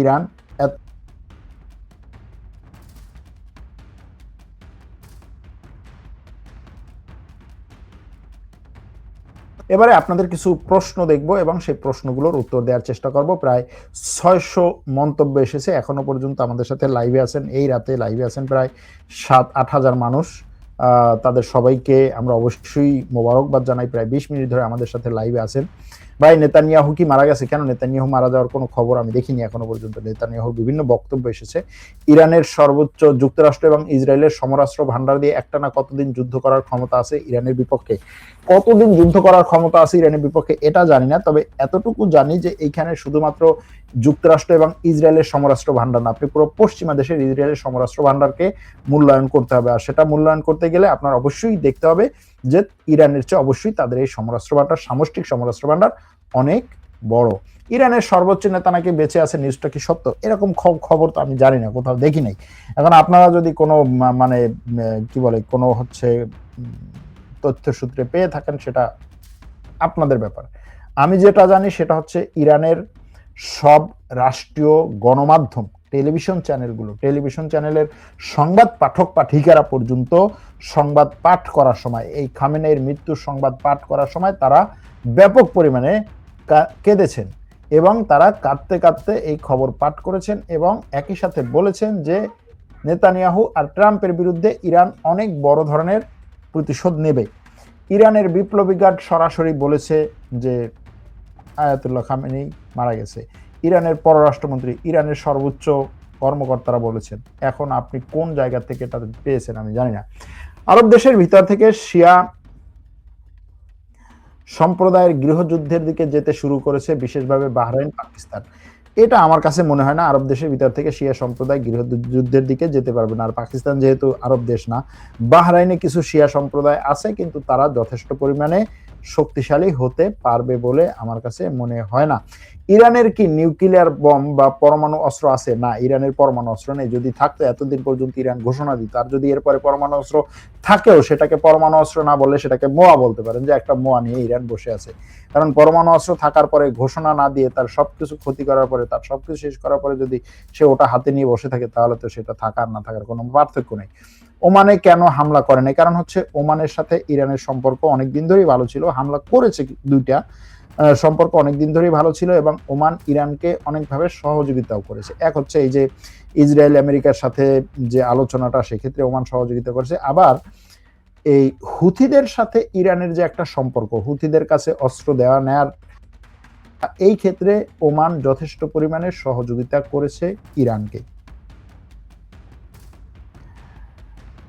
ইরান এবারে আপনাদের কিছু প্রশ্ন দেখব এবং সেই প্রশ্নগুলোর উত্তর দেওয়ার চেষ্টা করব। প্রায় 600 মন্তব্য এসেছে এখনো পর্যন্ত। আমাদের সাথে লাইভে আছেন, এই রাতে লাইভে আছেন প্রায় 7-8 হাজার মানুষ। তাদের সবাইকে আমরা অবশ্যই মোবারকবাদ জানাই। প্রায় 20 মিনিট ধরে আমাদের সাথে লাইভে আছেন। ভাই, নেতানিয়াহু কি মারা গেছে? কেন নেতানিয়াহু মারা যাওয়ার কোনো খবর আমি দেখিনি এখনো পর্যন্ত। নেতানিয়াহুর বিভিন্ন বক্তব্য এসেছে। ইরানের সর্বোচ্চ যুক্তরাষ্ট্র এবং ইসরায়েলের সমরাস্ত্র ভান্ডার দিয়ে একটানা কতদিন যুদ্ধ করার ক্ষমতা আছে ইরানের বিপক্ষে? কতদিন যুদ্ধ করার ক্ষমতা আছে ইরানের বিপক্ষে এটা জানি না, তবে এতটুকু জানি যে এইখানে শুধুমাত্র যুক্তরাষ্ট্র এবং ইসরায়েলের সমরাস্ত্র ভান্ডার না, আপনি পুরো পশ্চিমা দেশের ইসরায়েলের সমরাস্ত্র ভান্ডারকে মূল্যায়ন করতে হবে। আর সেটা মূল্যায়ন করতে গেলে আপনার অবশ্যই দেখতে হবে যে ইরানের চেয়ে অবশ্যই তাদের এই সমরাস্ত্র ভান্ডার, সামষ্টিক সমরাস্ত্র ভান্ডার অনেক বড়। ইরানের সর্বোচ্চ নেতা নাকি বেঁচে আছে, নিউজটা কি সত্য? এরকম খবর তো আমি জানি না, কোথাও দেখি নাই। এখন আপনারা যদি কোনো মানে কি বলে কোনো হচ্ছে তথ্য সূত্রে পেয়ে থাকেন সেটা আপনাদের ব্যাপার। আমি যেটা জানি সেটা হচ্ছে ইরানের সব রাষ্ট্রীয় গণমাধ্যম, টেলিভিশন চ্যানেলের সংবাদ পাঠক পাঠিকারা পর্যন্ত সংবাদ পাঠ করার সময়, এই খামেনেইর মৃত্যুর সংবাদ পাঠ করার সময় তারা ব্যাপক পরিমাণে কেঁদেছেন এবং তারা কাঁদতে কাঁদতে এই খবর পাঠ করেছেন এবং একই সাথে বলেছেন যে নেতানিয়াহু আর ট্রাম্পের বিরুদ্ধে ইরান অনেক বড় ধরনের প্রতিশোধ নেবে। ইরানের বিপ্লবী গার্ড সরাসরি বলেছে যে আয়াতুল্লাহ খামেনি মারা গেছে। ইরানের পররাষ্ট্রমন্ত্রী, ইরানের সর্বোচ্চ কর্মকর্তারা বলেছেন। এখন আপনি কোন জায়গা থেকে এটা পেয়েছেন আমি জানি না। আরব দেশের ভিতর থেকে শিয়া সম্প্রদায়ের গৃহযুদ্ধের দিকে যেতে শুরু করেছে, বিশেষভাবে বাহরাইন, পাকিস্তান। এটা আমার কাছে মনে হয় না আরব দেশের ভিতর থেকে শিয়া সম্প্রদায় গৃহযুদ্ধের দিকে যেতে পারবে না। আর পাকিস্তান যেহেতু আরব দেশ না, বাহরাইনে কিছু শিয়া সম্প্রদায় আছে, কিন্তু তারা যথেষ্ট পরিমাণে শক্তিশালী হতে পারবে বলে আমার কাছে মনে হয় না। ইরানের কি নিউক্লিয়ার বম বা পরমাণু অস্ত্র আছে? না, ইরানের পরমাণু অস্ত্র নেই। যদি থাকতো এতদিন পর্যন্ত ইরান ঘোষণা দিত। আর যদি এরপরে পরমাণু অস্ত্র থাকেও সেটাকে পরমাণু অস্ত্র না বললে সেটাকে মোয়া বলতে পারেন, যে একটা মোয়া নিয়ে ইরান বসে আছে। কারণ পরমাণু অস্ত্র থাকার পরে ঘোষণা না দিয়ে তার সবকিছু ক্ষতি করার পরে, তার সবকিছু শেষ করার পরে যদি সে ওটা হাতে নিয়ে বসে থাকে তাহলে তো সেটা থাকার না থাকার কোনো পার্থক্য নেই। ওমানে কেন হামলা করে নাই? কারণ হচ্ছে ওমানের সাথে ইরানের সম্পর্ক অনেকদিন ধরেই ভালো ছিল। হামলা করেছে দুইটা, সম্পর্ক অনেকদিন ধরেই ভালো ছিল এবং ওমান ইরানকে অনেকভাবে সহযোগিতাও করেছে। এক হচ্ছে এই যে ইসরায়েল আমেরিকার সাথে যে আলোচনাটা, সেক্ষেত্রে ওমান সহযোগিতা করেছে। আবার এই হুথিদের সাথে ইরানের যে একটা সম্পর্ক, হুথিদের কাছে অস্ত্র দেওয়া নেয়ার, এই ক্ষেত্রে ওমান যথেষ্ট পরিমাণে সহযোগিতা করেছে ইরানকে।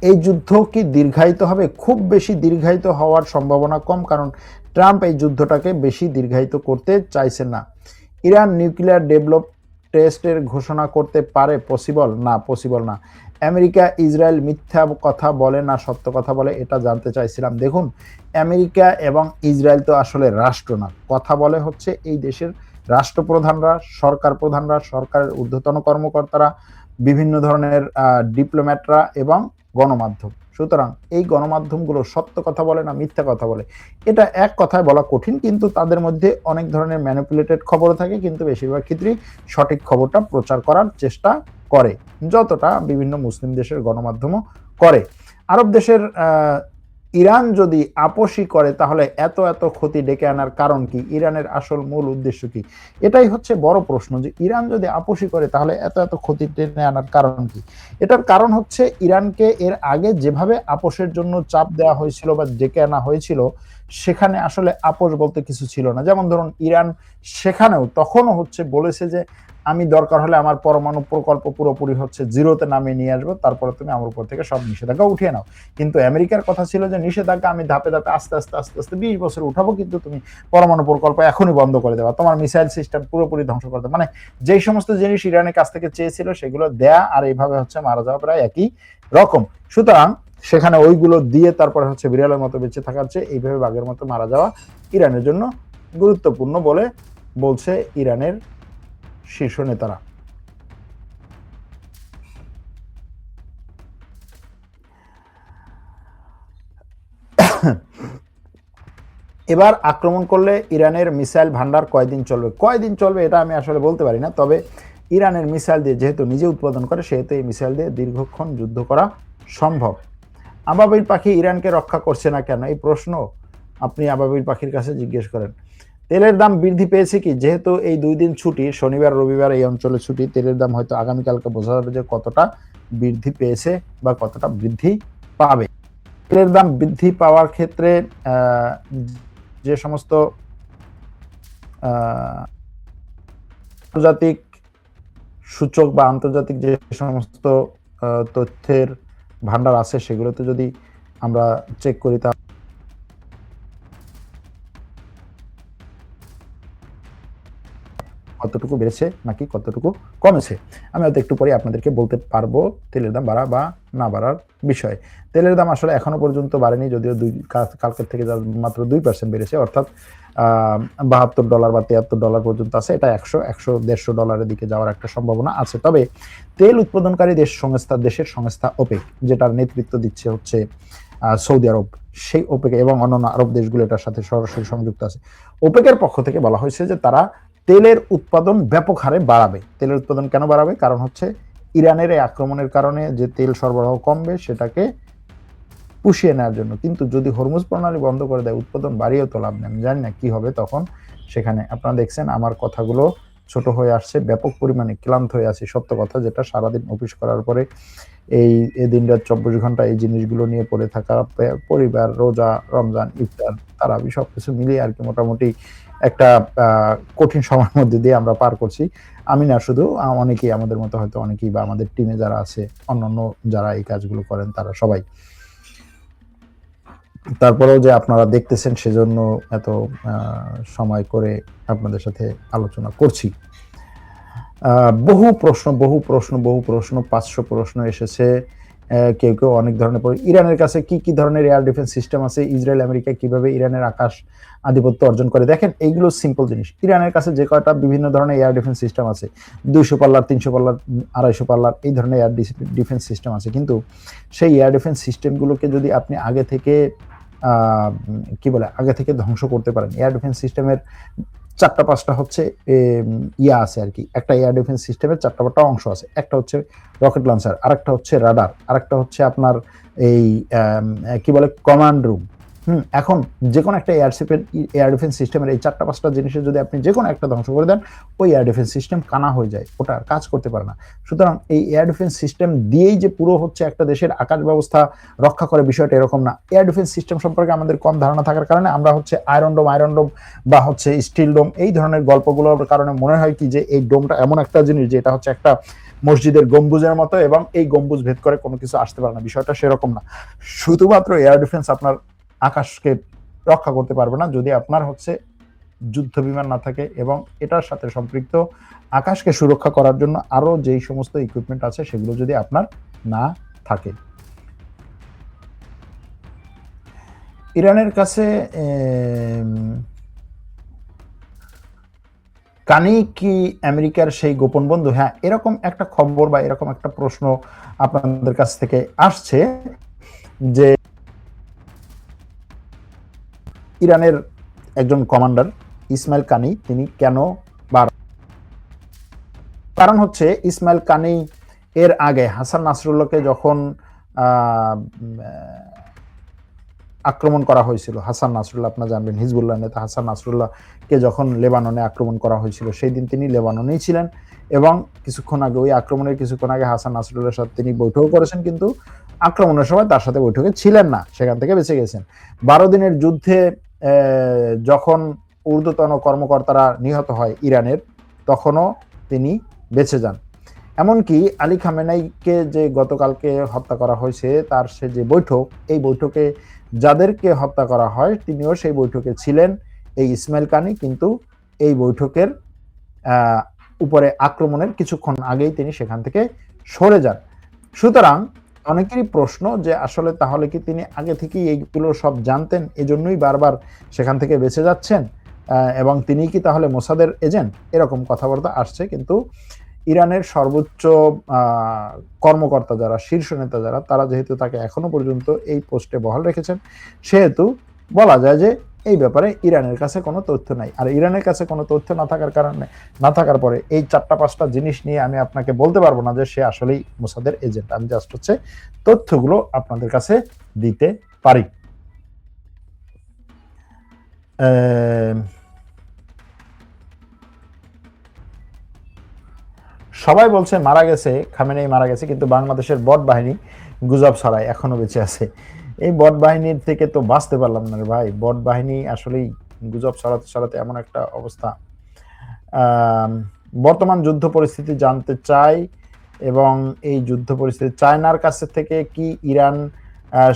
এই যুদ্ধ কি দীর্ঘায়িত হবে? খুব বেশি দীর্ঘায়িত হওয়ার সম্ভাবনা কম, কারণ ট্রাম্প এই যুদ্ধটাকে বেশি দীর্ঘায়িত করতে চাইছে না। ইরান নিউক্লিয়ার ডেভেলপ টেস্টের ঘোষণা করতে পারে? পসিবল না, পসিবল না। আমেরিকা ইসরায়েল মিথ্যা কথা বলে না সত্য কথা বলে, এটা জানতে চাইছিলাম। দেখুন, আমেরিকা এবং ইসরায়েল তো আসলে রাষ্ট্র না, কথা বলে হচ্ছে এই দেশের রাষ্ট্রপ্রধানরা, সরকার প্রধানরা, সরকারের ঊর্ধ্বতন কর্মকর্তারা, বিভিন্ন ধরনের ডিপ্লোম্যাটরা এবং গণমাধ্যম। সুতরাং এই গণমাধ্যমগুলো সত্য কথা বলে না মিথ্যা কথা বলে, এটা এক কথায় বলা কঠিন, কিন্তু তাদের মধ্যে অনেক ধরনের ম্যানিপুলেটেড খবরও থাকে, কিন্তু বেশিরভাগ ক্ষেত্রেই সঠিক খবরটা প্রচার করার চেষ্টা করে, যতটা বিভিন্ন মুসলিম দেশের গণমাধ্যমও করে। আরব দেশের ইরান যদি আপোষই করে তাহলে এত এত ক্ষতি ডেকে আনার কারণ কি? ইরানের আসল মূল উদ্দেশ্য কি? এটাই হচ্ছে বড় প্রশ্ন, যে ইরান যদি আপোষই করে তাহলে এত এত ক্ষতি টেনে আনার কারণ কি? এটার কারণ হচ্ছে ইরানকে এর আগে যেভাবে আপোষের জন্য চাপ দেওয়া হয়েছিল বা ডেকে আনা হয়েছিল, সেখানে আসলে আপোষ বলতে কিছু ছিল না। যেমন ধরুন, ইরান সেখানেও তখনও হচ্ছে বলেছে যে আমি দরকার হলে আমার পরমাণু প্রকল্প পুরোপুরি হচ্ছে জিরোতে নামিয়ে নিয়ে আসবো, তারপরে তুমি আমার উপর থেকে সব নিষেধাজ্ঞা উঠিয়ে নাও। কিন্তু আমেরিকার কথা ছিল যে নিষেধাজ্ঞা আমি ধাপে ধাপে আস্তে আস্তে আস্তে আস্তে 20 বছর উঠাবো, কিন্তু তুমি পরমাণু প্রকল্প এখনই বন্ধ করে দেওয়া, তোমার মিসাইল সিস্টেম পুরোপুরি ধ্বংস করে দেওয়া। মানে যেই সমস্ত জিনিস ইরানের কাছ থেকে চেয়েছিল সেগুলো দেয়া আর এইভাবে হচ্ছে মারা যাওয়া প্রায় একই রকম। সুতরাং সেখানে ওইগুলো দিয়ে তারপরে হচ্ছে বিড়ালের মতো বেঁচে থাকার চেয়ে এইভাবে বাঘের মতো মারা যাওয়া ইরানের জন্য গুরুত্বপূর্ণ বলে বলছে ইরানের শীর্ষ নেতারা। এবার আক্রমণ করলে ইরানের মিসাইল ভান্ডার কয়দিন চলবে এটা আমি আসলে বলতে পারি না, তবে ইরানের মিসাইল দিয়ে যেহেতু নিজে উৎপাদন করে, সেহেতু এই মিসাইল দিয়ে দীর্ঘক্ষণ যুদ্ধ করা সম্ভব। আবাবিল পাখি ইরানকে রক্ষা করছে না কেন, এই প্রশ্ন আপনি আবাবিল পাখির কাছে জিজ্ঞেস করেন। তেলের দাম বৃদ্ধি পেয়েছে কি? যেহেতু এই 2 দিন ছুটি, শনিবার রবিবার এই অঞ্চলে ছুটি, তেলের দাম হয়তো আগামীকালকে বোঝা যাবে যে কতটা বৃদ্ধি পেয়েছে বা কতটা বৃদ্ধি পাবে। তেলের দাম বৃদ্ধি পাওয়ার ক্ষেত্রে যে সমস্ত আন্তর্জাতিক সূচক বা আন্তর্জাতিক যে সমস্ত তথ্যের ভান্ডার আছে, সেগুলোতে যদি আমরা চেক করি তা কতটুকু বেড়েছে নাকি কতটুকু কমেছে, আমি হয়তো একটু পরে আপনাদেরকে বলতে পারবো তেলের দাম বাড়া বা না বাড়ার বিষয়ে। তেলের দাম আসলে এখনো পর্যন্ত বাড়েনি, যদিও কালকের থেকে মাত্র 2% বেড়েছে, অর্থাৎ $72 বা $73 পর্যন্ত আছে। এটা 100-150 দিকে যাওয়ার একটা সম্ভাবনা আছে। তবে তেল উৎপাদনকারী দেশের সংস্থা ওপেক, যেটার নেতৃত্ব দিচ্ছে হচ্ছে সৌদি আরব, সেই ওপেক এবং অন্যান্য আরব দেশগুলো এটার সাথে সরাসরি সংযুক্ত আছে। ওপেকের পক্ষ থেকে বলা হয়েছে যে তারা তেলের উৎপাদন ব্যাপক হারে বাড়াবে। তেলের উৎপাদন কেন বাড়াবে? কারণ হচ্ছে ইরানের এই আক্রমণের কারণে যে তেল সরবরাহ কমবে সেটাকে পুষিয়ে নেওয়ার জন্য। কিন্তু যদি হরমুজ প্রণালী বন্ধ করে দেয়, উৎপাদন বাড়িয়েও তো লাভ নেই। আমি জানি না কি হবে তখন সেখানে। আপনারা দেখছেন আমার কথাগুলো ছোট হয়ে আসছে, ব্যাপক পরিমাণে ক্লান্ত হয়ে আছি, সত্য কথা, যেটা সারাদিন অফিস করার পরে এই দিন রাত 24 ঘন্টা এই জিনিসগুলো নিয়ে পড়ে থাকা, পরিবার, রোজা, রমজান, ইফতার, তারাবি সবকিছু মিলিয়ে আর কি মোটামুটি একটা কঠিন সময়ের মধ্যে দিয়ে আমরা পার করছি। আমি না শুধু, অনেকেই আমাদের মতো হয়তো অনেকেই বা আমাদের টিমে যারা আছে, অন্যান্য যারা এই কাজগুলো করেন, তারা সবাই। তারপরেও যে আপনারা দেখতেছেন সেজন্য এত সময় করে আপনাদের সাথে আলোচনা করছি। বহু প্রশ্ন 500 প্রশ্ন এসেছে। কেউ কেউ অনেক ধরনের ইরানের কাছে কি ধরনের এয়ার ডিফেন্স সিস্টেম আছে, ইসরায়েল আমেরিকা কিভাবে ইরানের আকাশ আধিপত্য অর্জন করে। দেখেন, এইগুলো সিম্পল জিনিস। ইরানের কাছে যে কয়টা বিভিন্ন ধরনের এয়ার ডিফেন্স সিস্টেম আছে, 200 পাল্লার, 300 পাল্লার, 250 পাল্লার, এই ধরনের এয়ার ডিফেন্স সিস্টেম আছে, কিন্তু সেই এয়ার ডিফেন্স সিস্টেমগুলোকে যদি আপনি আগে থেকে আগে থেকে ধ্বংস করতে পারেন। এয়ার ডিফেন্স সিস্টেমের 4-5টা হচ্ছে আছে আর কি। একটা এয়ার ডিফেন্স সিস্টেমের 4টা অংশ আছে। একটা হচ্ছে রকেট লঞ্চার, আরেকটা হচ্ছে রাডার, আরেকটা হচ্ছে আপনার এই কমান্ড রুম। এখন যে কোনো একটা এয়ার ডিফেন্স সিস্টেমের এই 4-5টা জিনিসের যদি আপনি যে কোনো একটা ধ্বংস করে দেন, ওই এয়ার ডিফেন্স সিস্টেম কানা হয়ে যায়, ওটা কাজ করতে পারে না। সুতরাং এই এয়ার ডিফেন্স সিস্টেম দিয়েই যে পুরো হচ্ছে একটা দেশের আকাশ ব্যবস্থা রক্ষা করে, বিষয়টা এরকম না। এয়ার ডিফেন্স সিস্টেম সম্পর্কে আমাদের কম ধারণা থাকার কারণে আমরা হচ্ছে আয়রন ডোম বা হচ্ছে স্টিল ডোম, এই ধরনের গল্পগুলোর কারণে মনে হয় কি যে এই ডোমটা এমন একটা জিনিস যে এটা হচ্ছে একটা মসজিদের গম্বুজের মতো এবং এই গম্বুজ ভেদ করে কোনো কিছু আসতে পারে না। বিষয়টা সেরকম না। শুধুমাত্র এয়ার ডিফেন্স আপনার আকাশকে রক্ষা করতে পারবে না যদি আপনার হচ্ছে যুদ্ধ বিমান না থাকে এবং এটার সাথে সম্পৃক্ত আকাশকে সুরক্ষা করার জন্য আরো যেই সমস্ত ইকুইপমেন্ট আছে সেগুলো যদি আপনার না থাকে। ইরানের কাছে কানি কি আমেরিকার সেই গোপন বন্ধু? হ্যাঁ, এরকম একটা খবর বা এরকম একটা প্রশ্ন আপনাদের কাছ থেকে আসছে। যে ইরানের একজন কমান্ডার ইসমাইল কানি তিনি কেন বার, কারণ হচ্ছে ইসমাইল কানি এর আগে হাসান নাসরুল্লাহকে যখন আক্রমণ করা হয়েছিল, হাসান নাসরুল্লাহ আপনারা জানবেন হিজবুল্লাহ নেতা হাসান নাসরুল্লাহকে যখন লেবাননে আক্রমণ করা হয়েছিল সেই দিন তিনি লেবাননেই ছিলেন এবং কিছুক্ষণ আগে ওই আক্রমণের কিছুক্ষণ আগে হাসান নাসরুল্লাহর সাথে তিনি বৈঠক করেছেন, কিন্তু আক্রমণের সময় তার সাথে বৈঠকে ছিলেন না, সেখান থেকে বেঁচে গেছেন। 12 দিনের যুদ্ধে যখন ঊর্ধ্বতন কর্মকর্তারা নিহত হয় ইরানের, তখনও তিনি বেঁচে যান। এমনকি আলী খামেনাইকে যে গতকালকে হত্যা করা হয়েছে তার সে যে বৈঠক, এই বৈঠকে যাদেরকে হত্যা করা হয় তিনিও সেই বৈঠকে ছিলেন, এই ইসমাইল কানি কিন্তু এই বৈঠকের উপরে আক্রমণের কিছুক্ষণ আগেই তিনি সেখান থেকে সরে যান। সুতরাং অনেকেরই প্রশ্ন যে আসলে তাহলে কি তিনি আগে থেকেই এইগুলো সব জানতেন, এজন্যই বারবার সেখান থেকে বেঁচে যাচ্ছেন, এবং তিনি কি তাহলে মোসাদের এজেন্ট? এরকম কথাবার্তা আসছে। কিন্তু ইরানের সর্বোচ্চ কর্মকর্তা যারা, শীর্ষ নেতা যারা, তারা যেহেতু তাকে এখনো পর্যন্ত এই পোস্টে বহাল রেখেছেন, সেহেতু বলা যায় যে এই ব্যাপারে ইরানের কাছে কোনো তথ্য নাই। আর ইরানের কাছে কোনো তথ্য না থাকার পরে এই 4-5টা জিনিস নিয়ে আমি আপনাকে বলতে পারবো না যে সে আসলেই মোসাদের এজেন্ট। আমি জাস্ট হচ্ছে তথ্যগুলো আপনাদের কাছে দিতে পারি। সবাই বলছে মারা গেছে, খামেনেই মারা গেছে, কিন্তু বাংলাদেশের বট বাহিনী গুজব ছড়ায় এখনো বেঁচে আছে। এই বট বাহিনীর থেকে তো বাঁচতে পারলাম না রে ভাই। বট বাহিনী আসলেই গুজব ছড়াতে ছড়াতে এমন একটা অবস্থা। বর্তমান যুদ্ধ পরিস্থিতি জানতে চাই, এবং এই যুদ্ধ পরিস্থিতি চায়নার কাছে থেকে কি ইরান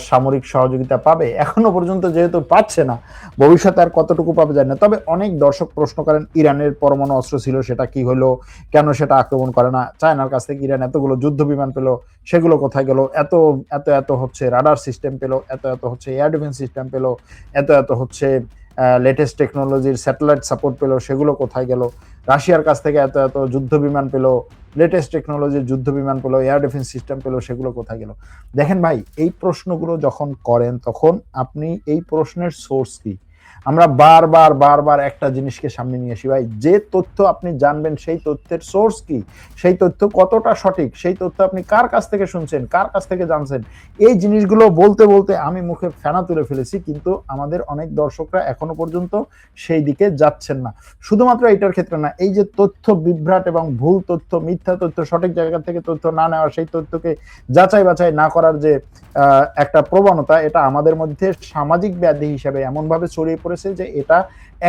সামরিক সহযোগিতা পাবে? এখনো পর্যন্ত যেহেতু পাচ্ছে না, ভবিষ্যতে আর কতটুকু পাবে জানি না। তবে অনেক দর্শক প্রশ্ন করেন ইরানের পরমাণু অস্ত্র ছিল, সেটা কি হলো, কেন সেটা আক্রমণ করে না? চায়নার কাছ থেকে ইরান এতগুলো যুদ্ধ বিমান পেলো, সেগুলো কোথায় গেল? এত এত এত হচ্ছে রাডার সিস্টেম পেলো, এত এত হচ্ছে এয়ার ডিফেন্স সিস্টেম পেলো, এত এত হচ্ছে লেটেস্ট টেকনোলজির স্যাটেলাইট সাপোর্ট পেলো, সেগুলো কোথায় গেল? রাশিয়ার কাছ থেকে এত এত যুদ্ধ বিমান পেলো, লেটেস্ট টেকনোলজির যুদ্ধ বিমান পেলো, এয়ার ডিফেন্স সিস্টেম পেলো, সেগুলো কোথায় গেল? দেখেন ভাই, এই প্রশ্নগুলো যখন করেন তখন আপনি এই প্রশ্নের সোর্স কি? আমরা বারবার একটা জিনিসকে সামনে নিয়ে আসি ভাই, যে তথ্য আপনি জানবেন সেই তথ্যের সোর্স কি, সেই তথ্য কতটা সঠিক, সেই তথ্য আপনি কার কাছ থেকে শুনছেন, কার কাছ থেকে জানছেন, এই জিনিসগুলো বলতে বলতে আমি মুখে ফেনা তুলে ফেলেছি, কিন্তু আমাদের অনেক দর্শকরা এখনো পর্যন্ত সেই দিকে যাচ্ছেন না। শুধুমাত্র এটার ক্ষেত্রে না, এই যে তথ্য বিভ্রাট এবং ভুল তথ্য, মিথ্যা তথ্য, সঠিক জায়গা থেকে তথ্য না নেওয়া, সেই তথ্যকে যাচাই বাছাই না করার যে একটা প্রবণতা, এটা আমাদের মধ্যে সামাজিক ব্যাধি হিসেবে এমনভাবে ছড়িয়ে পড়েছে যে এটা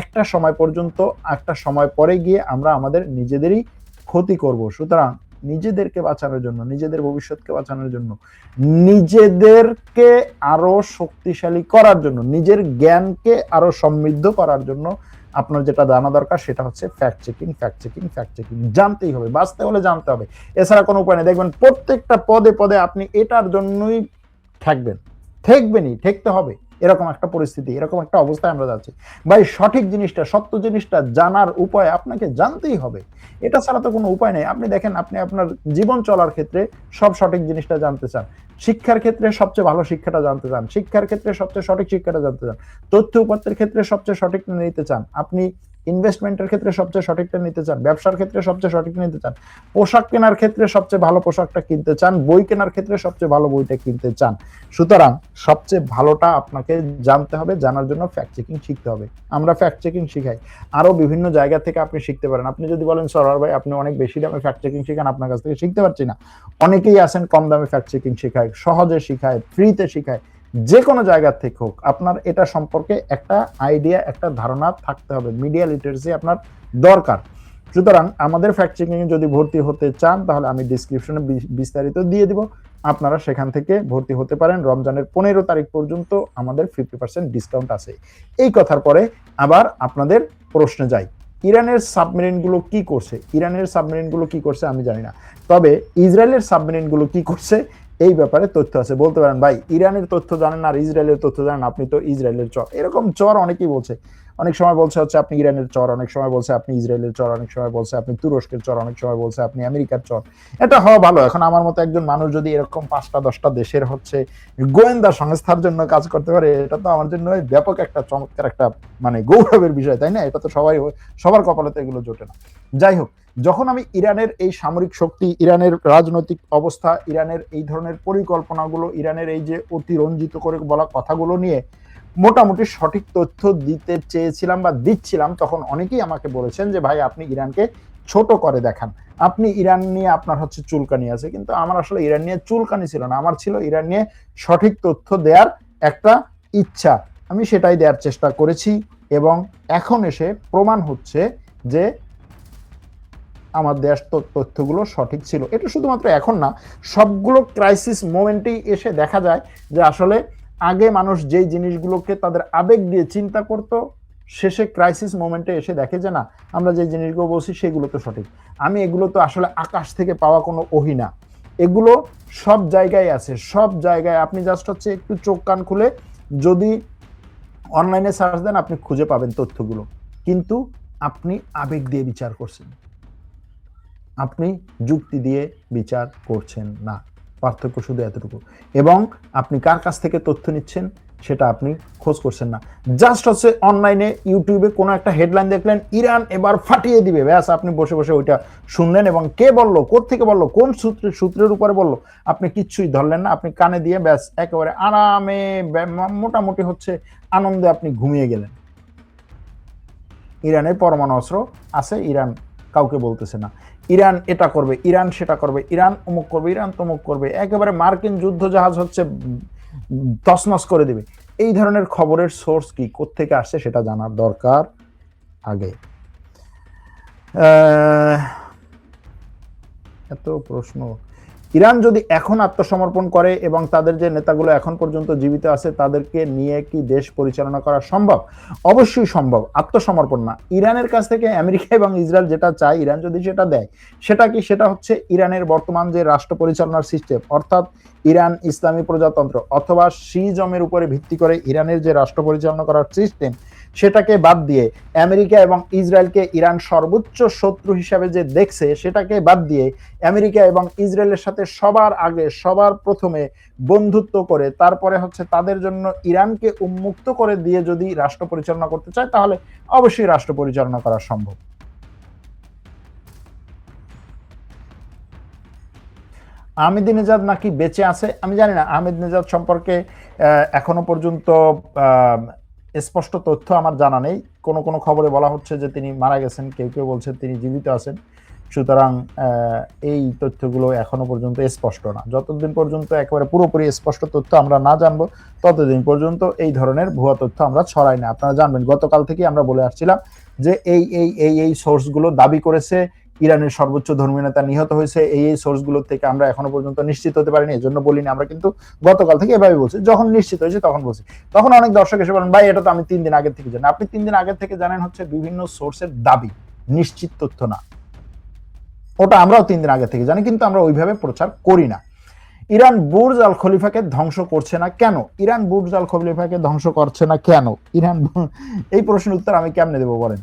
একটা সময় পর্যন্ত, একটা সময় পরে গিয়ে আমরা আমাদের নিজেদেরই ক্ষতি করব। সুতরাং নিজেদেরকে বাঁচানোর জন্য, নিজেদের ভবিষ্যৎকে বাঁচানোর জন্য, নিজেদেরকে আরো শক্তিশালী করার জন্য, নিজের জ্ঞানকে আরো সমৃদ্ধ করার জন্য আপনার যেটা জানা দরকার সেটা হচ্ছে ফ্যাক্ট চেকিং। জানতেই হবে, বাঁচতে হলে জানতে হবে, এছাড়া কোনো উপায় নেই। দেখবেন প্রত্যেকটা পদে পদে আপনি এটার জন্যই ঠেকতে হবে, এরকম একটা পরিস্থিতি, এরকম একটা অবস্থায় আমরা যাচ্ছি ভাই। সঠিক জিনিসটা, সত্য জিনিসটা জানার উপায় আপনাকে জানতেই হবে, এটা ছাড়া তো কোনো উপায় নেই। আপনি দেখেন, আপনি আপনার জীবন চলার ক্ষেত্রে সব সঠিক জিনিসটা জানতে চান, শিক্ষার ক্ষেত্রে সবচেয়ে ভালো শিক্ষাটা জানতে চান, শিক্ষার ক্ষেত্রে সবচেয়ে সঠিক শিক্ষাটা জানতে চান, তথ্য উপাত্তের ক্ষেত্রে সবচেয়ে সঠিকটা নিতে চান, আপনি ইনভেস্টমেন্টের ক্ষেত্রে সবচেয়ে সঠিকটা নিতে চান, ব্যবসার ক্ষেত্রে সবচেয়ে সঠিকটা নিতে চান, পোশাক কেনার ক্ষেত্রে সবচেয়ে ভালো পোশাকটা কিনতে চান, বই কেনার ক্ষেত্রে সবচেয়ে ভালো বইটা কিনতে চান। সুতরাং সবচেয়ে ভালোটা আপনাকে জানতে হবে, জানার জন্য ফ্যাক্ট চেকিং শিখতে হবে। আমরা ফ্যাক্ট চেকিং শিখাই, আরো বিভিন্ন জায়গা থেকে আপনি শিখতে পারেন। আপনি যদি বলেন সরওয়ার ভাই আপনি অনেক বেশি দামে ফ্যাক্ট চেকিং শিখান, আপনার কাছ থেকে শিখতে পারছি না, অনেকেই আছেন কম দামে ফ্যাক্ট চেকিং শেখায়, সহজে শিখায়, ফ্রিতে শিখায়। যে কোনো জায়গা থেকে হোক, আপনার এটা সম্পর্কে একটা আইডিয়া, একটা ধারণা থাকতে হবে, মিডিয়া লিটারেসি আপনার দরকার। সুতরাং আমাদের ফ্যাক্ট চেকিং এ যদি ভর্তি হতে চান তাহলে আমি ডিসক্রিপশনে বিস্তারিত দিয়ে দিব, আপনারা সেখান থেকে ভর্তি হতে পারেন। রমজানের 15 তারিখ পর্যন্ত আমাদের 50% ডিসকাউন্ট আছে। এই কথার পরে আবার আপনাদের প্রশ্নে যাই, ইরানের সাবমেরিনগুলো কি করছে? আমি জানি না, তবে ইসরায়েলের সাবমেরিনগুলো কি করছে এই ব্যাপারে তথ্য আছে। বলতে পারেন ভাই ইরানের তথ্য জানেন আর ইসরায়েলের তথ্য জানেন, আপনি তো ইসরায়েলের চর, এরকম চর অনেকেই বলছে। অনেক সময় বলছে হচ্ছে আপনি ইরানের চর, অনেক সময় বলছে আপনি ইসরায়েলের চর, অনেক সময় বলছে আপনি তুরস্কের চর, অনেক সময় বলছে আপনি আমেরিকার চর। এটা হওয়া ভালো। এখন আমার মতো একজন মানুষ যদি এরকম 5টা 10টা দেশের হচ্ছে গোয়েন্দা সংস্থার জন্য কাজ করতে পারে, এটা তো আমার জন্য ব্যাপক একটা চমৎকার একটা মানে গৌরবের বিষয়, তাই না? এটা তো সবার কপালে তো এগুলো জোটে না। যাই হোক, যখন আমি ইরানের এই সামরিক শক্তি, ইরানের রাজনৈতিক অবস্থা, ইরানের এই ধরনের পরিকল্পনাগুলো, ইরানের এই যে অতিরঞ্জিত করে বলা কথাগুলো নিয়ে মোটামুটি সঠিক তথ্য দিতে চেয়েছিলাম বা দিচ্ছিলাম, তখন অনেকেই আমাকে বলেছেন যে ভাই আপনি ইরানকে ছোট করে দেখান, আপনি ইরান নিয়ে আপনার হচ্ছে চুলকানি আছে। কিন্তু আমার আসলে ইরান নিয়ে চুলকানি ছিল না, আমার ছিল ইরান নিয়ে সঠিক তথ্য দেওয়ার একটা ইচ্ছা। আমি সেটাই দেওয়ার চেষ্টা করেছি এবং এখন এসে প্রমাণ হচ্ছে যে আমার দেশ তথ্যগুলো সঠিক ছিল। এটা শুধুমাত্র এখন না, সবগুলো ক্রাইসিস মোমেন্টেই এসে দেখা যায় যে আসলে আগে মানুষ যেই জিনিসগুলোকে তাদের আবেগ দিয়ে চিন্তা করত, শেষে ক্রাইসিস মোমেন্টে এসে দেখে যে না, আমরা যে জিনিসগুলো বলছি সেগুলো তো সঠিক। আমি এগুলো তো আসলে আকাশ থেকে পাওয়া কোনো ওহী না, এগুলো সব জায়গায় আছে, সব জায়গায়। আপনি জাস্ট হচ্ছে একটু চোখ কান খুলে যদি অনলাইনে সার্চ দেন আপনি খুঁজে পাবেন তথ্যগুলো। কিন্তু আপনি আবেগ দিয়ে বিচার করছেন, আপনি যুক্তি দিয়ে বিচার করছেন না। পার্থক্য শুধু এতটুকু। এবং আপনি কার কাছ থেকে তথ্য নিচ্ছেন সেটা আপনি খোঁজ করছেন না। জাস্ট হচ্ছে অনলাইনে ইউটিউবে কোনো একটা হেডলাইন দেখলেন, ইরান এবার ফাটিয়ে দিবে, ব্যাস আপনি বসে বসে ওইটা শুনলেন এবং কে বললো, কোত্থেকে বললো, কোন সূত্রের উপরে বললো আপনি কিচ্ছুই ধরলেন না। আপনি কানে দিয়ে ব্যাস একেবারে আরামে মোটামুটি হচ্ছে আনন্দে আপনি ঘুমিয়ে গেলেন। ইরানের পরমাণু অস্ত্র আছে, ইরান কাউকে বলতেছে না। ইরান এটা করবে, ইরান সেটা করবে, ইরান অমুক করবে, ইরান তমুক করবে, একেবারে মার্কিন যুদ্ধ জাহাজ হচ্ছে তছনছ করে দিবে। এই ধরনের খবরের সোর্স কি, কোত্থেকে আসছে সেটা জানার দরকার আগে। এত প্রশ্ন। ইরান যদি এখন আত্মসমর্পণ করে এবং তাদের যে নেতাগুলো এখন পর্যন্ত জীবিত আছে তাদেরকে নিয়ে কি দেশ পরিচালনা করা সম্ভব? অবশ্যই সম্ভব। আত্মসমর্পণ না, ইরানের কাছ থেকে আমেরিকা এবং ইসরায়েল যেটা চায়, ইরান যদি সেটা দেয়, সেটা কি? সেটা হচ্ছে ইরানের বর্তমান যে রাষ্ট্র পরিচালনার সিস্টেম, অর্থাৎ ইরান ইসলামী প্রজাতন্ত্র অথবা শিজমের উপরে ভিত্তি করে ইরানের যে রাষ্ট্র পরিচালনা করার সিস্টেম, সেটাকে বাদ দিয়ে আমেরিকা এবং ইসরায়েলকে ইরান সর্বোচ্চ শত্রু হিসাবে যে দেখছে, সেটাকে বাদ দিয়ে আমেরিকা এবং ইসরায়েলের সাথে সবার আগে সবার প্রথমে বন্ধুত্ব করে তারপরে হচ্ছে তাদের জন্য ইরানকে উন্মুক্ত করে দিয়ে যদি রাষ্ট্র পরিচালনা করতে চায়, তাহলে অবশ্যই রাষ্ট্র পরিচালনা করা সম্ভব। আহমেদিনেজাদ নাকি বেঁচে আছে, আমি জানি না। আহমেদিনেজাদ সম্পর্কে এখনো পর্যন্ত স্পষ্ট তথ্য আমার জানা নেই। কোনো কোনো খবরে বলা হচ্ছে যে তিনি মারা গেছেন, কেউ কেউ বলছেন তিনি জীবিত আছেন। সুতরাং এই তথ্যগুলো এখনো পর্যন্ত স্পষ্ট না। যতদিন পর্যন্ত একেবারে পুরোপুরি স্পষ্ট তথ্য আমরা না জানবো, ততদিন পর্যন্ত এই ধরনের ভুয়া তথ্য আমরা ছড়াই না। আপনারা জানবেন গতকাল থেকে আমরা বলে আসছিলাম যে এই সোর্সগুলো দাবি করেছে ইরানের সর্বোচ্চ ধর্মীয় নেতা নিহত হয়েছে, এই সোর্সগুলো থেকে আমরা এখনো পর্যন্ত নিশ্চিত হতে পারিনি, এজন্য বলিনি। আমরা কিন্তু গতকাল থেকে এভাবে বলছি, যখন নিশ্চিত হয়েছে তখন বলছি। তখন অনেক দর্শক এসে বলেন ভাই এটা তো আমি 3 দিন আগে থেকে জানি। আপনি 3 দিন আগে থেকে জানেন হচ্ছে বিভিন্ন সোর্সের দাবি, নিশ্চিত তথ্য না। ওটা আমরাও 3 দিন আগে থেকে জানি, কিন্তু আমরা ওইভাবে প্রচার করি না। ইরান বুর্জ আল খলিফাকে ধ্বংস করছে না কেন? ইরান বুর্জ আল খলিফাকে ধ্বংস করছে না কেন? ইরান, এই প্রশ্নের উত্তর আমি কেমনে দেবো বলেন?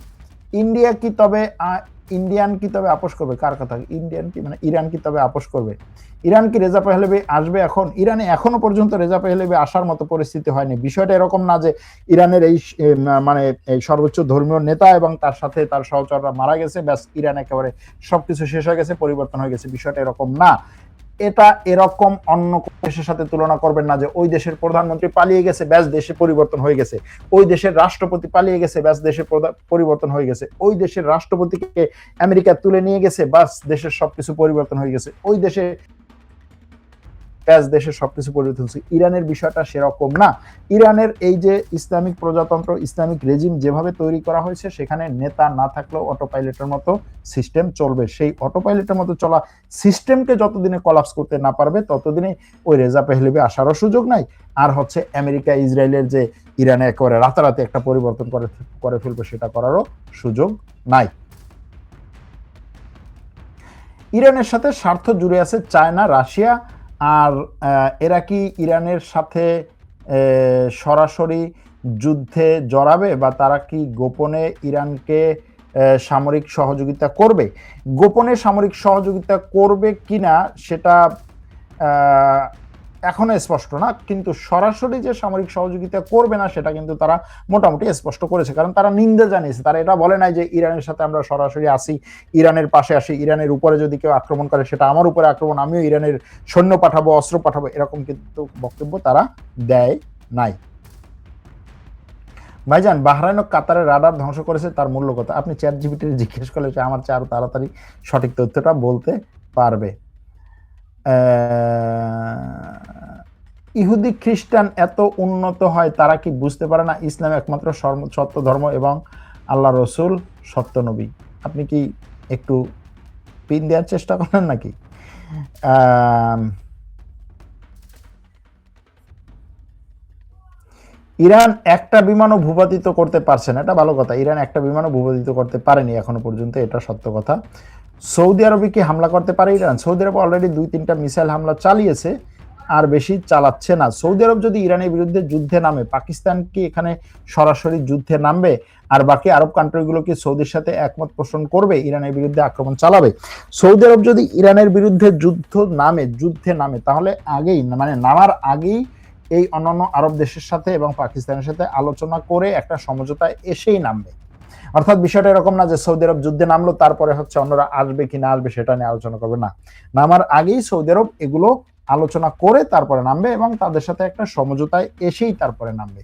ইন্ডিয়ান কি তবে আপোষ করবে? কার কথা? ইন্ডিয়ান কি মানে ইরান কি তবে আপোষ করবে? ইরান কি রেজা পাহলেভি আসবে এখন? ইরানে এখনো পর্যন্ত রেজা পাহলেভি আসার মতো পরিস্থিতি হয়নি। বিষয়টা এরকম না যে ইরানের এই মানে এই সর্বোচ্চ ধর্মীয় নেতা এবং তার সাথে তার সহচররা মারা গেছে, ব্যাস ইরান একেবারে সবকিছু শেষ হয়ে গেছে, পরিবর্তন হয়ে গেছে। বিষয়টা এরকম না। এটা এরকম অন্য দেশের সাথে তুলনা করবেন না যে ওই দেশের প্রধানমন্ত্রী পালিয়ে গেছে, ব্যাস দেশে পরিবর্তন হয়ে গেছে। ওই দেশের রাষ্ট্রপতি পালিয়ে গেছে, ব্যাস দেশে পরিবর্তন হয়ে গেছে। ওই দেশের রাষ্ট্রপতিকে আমেরিকা তুলে নিয়ে গেছে, ব্যাস দেশের সবকিছু পরিবর্তন হয়ে গেছে। ওই দেশে দেশের সবকিছু পরিবর্তন হচ্ছে। ইরানের বিষয়টা সেরকম না। ইরানের এই যে ইসলামিক প্রজাতন্ত্র, ইসলামিক রেজিম যেভাবে তৈরি করা হয়েছে, সেখানে নেতা না থাকলেও অটো পাইলটের মতো সিস্টেম চলবে। সেই অটো পাইলটের মতো চলা সিস্টেমকে যতদিনে কলাপস করতে না পারবে, ততদিনে ওই রেজা পাহলেভি আসারও সুযোগ নাই। আর হচ্ছে আমেরিকা ইসরায়েলের যে ইরানে একেবারে রাতারাতি একটা পরিবর্তন করে ফেলবে, সেটা করারও সুযোগ নাই। ইরানের সাথে স্বার্থ জুড়ে আছে চায়না, রাশিয়া আর এরা কি ইরানের সাথে সরাসরি যুদ্ধে জড়াবে, বা তারা কি গোপনে ইরানকে সামরিক সহযোগিতা করবে? গোপনে সামরিক সহযোগিতা করবে কিনা সেটা এখনো স্পষ্ট না, কিন্তু সরাসরি যে সামরিক সহযোগিতা করবে না সেটা কিন্তু তারা মোটামুটি স্পষ্ট করেছে, কারণ তারা নিন্দা জানিয়েছে। তারা এটা বলে নাই যে ইরানের সাথে আমরা সরাসরি আসি, ইরানের পাশে আসি, ইরানের উপরে যদি কেউ আক্রমণ করে সেটা আমার উপরে আক্রমণ, আমিও ইরানের সৈন্য পাঠাবো, অস্ত্র পাঠাবো, এরকম কিন্তু বক্তব্য তারা দেয় নাই। ভাইজান, বাহরাইন ও কাতারের রাডার ধ্বংস করেছে, তার মূল্য কত? আপনি চ্যাট জিপিটি জিজ্ঞেস করলে সে আমার চেয়ে আরো তাড়াতাড়ি সঠিক তথ্যটা বলতে পারবে। ইহুদি খ্রিস্টান এত উন্নত হয়, তারা কি বুঝতে পারে না ইসলাম একমাত্র সত্য ধর্ম এবং আল্লাহ রসুল সত্য নবী? আপনি কি একটু পিন দেওয়ার চেষ্টা করেন নাকি? ইরান একটা বিমানও ভূপাতিত করতে পারছে না, এটা ভালো কথা। ইরান একটা বিমানও ভূপাতিত করতে পারেনি এখনো পর্যন্ত, এটা সত্য কথা। সৌদি আরবে কি হামলা করতে পারে ইরান? সৌদি আরব অলরেডি 2-3টা মিসাইল হামলা চালিয়েছে, আর বেশি চালাচ্ছে না। সৌদি আরব যদি ইরানের বিরুদ্ধে যুদ্ধে নামে, পাকিস্তান কি এখানে সরাসরি যুদ্ধে নামবে? আর বাকি আরব কান্ট্রিগুলো কি সৌদির সাথে একমত পোষণ করবে, ইরানের বিরুদ্ধে আক্রমণ চালাবে? সৌদি আরব যদি ইরানের বিরুদ্ধে যুদ্ধে নামে তাহলে আগেই, মানে নামার আগেই এই অন্যান্য আরব দেশের সাথে এবং পাকিস্তানের সাথে আলোচনা করে একটা সমঝোতা এসেই নামবে। অর্থাৎ বিষয়টা এরকম না যে সৌদি আরব যুদ্ধে নামলো তারপরে হচ্ছে অন্যরা আসবে কি না আসবে সেটা নিয়ে আলোচনা করবে, না। নামার আগেই সৌদি আরব এগুলো আলোচনা করে তারপরে নামবে, এবং তাদের সাথে একটা সমঝোতায় এসেই তারপরে নামবে।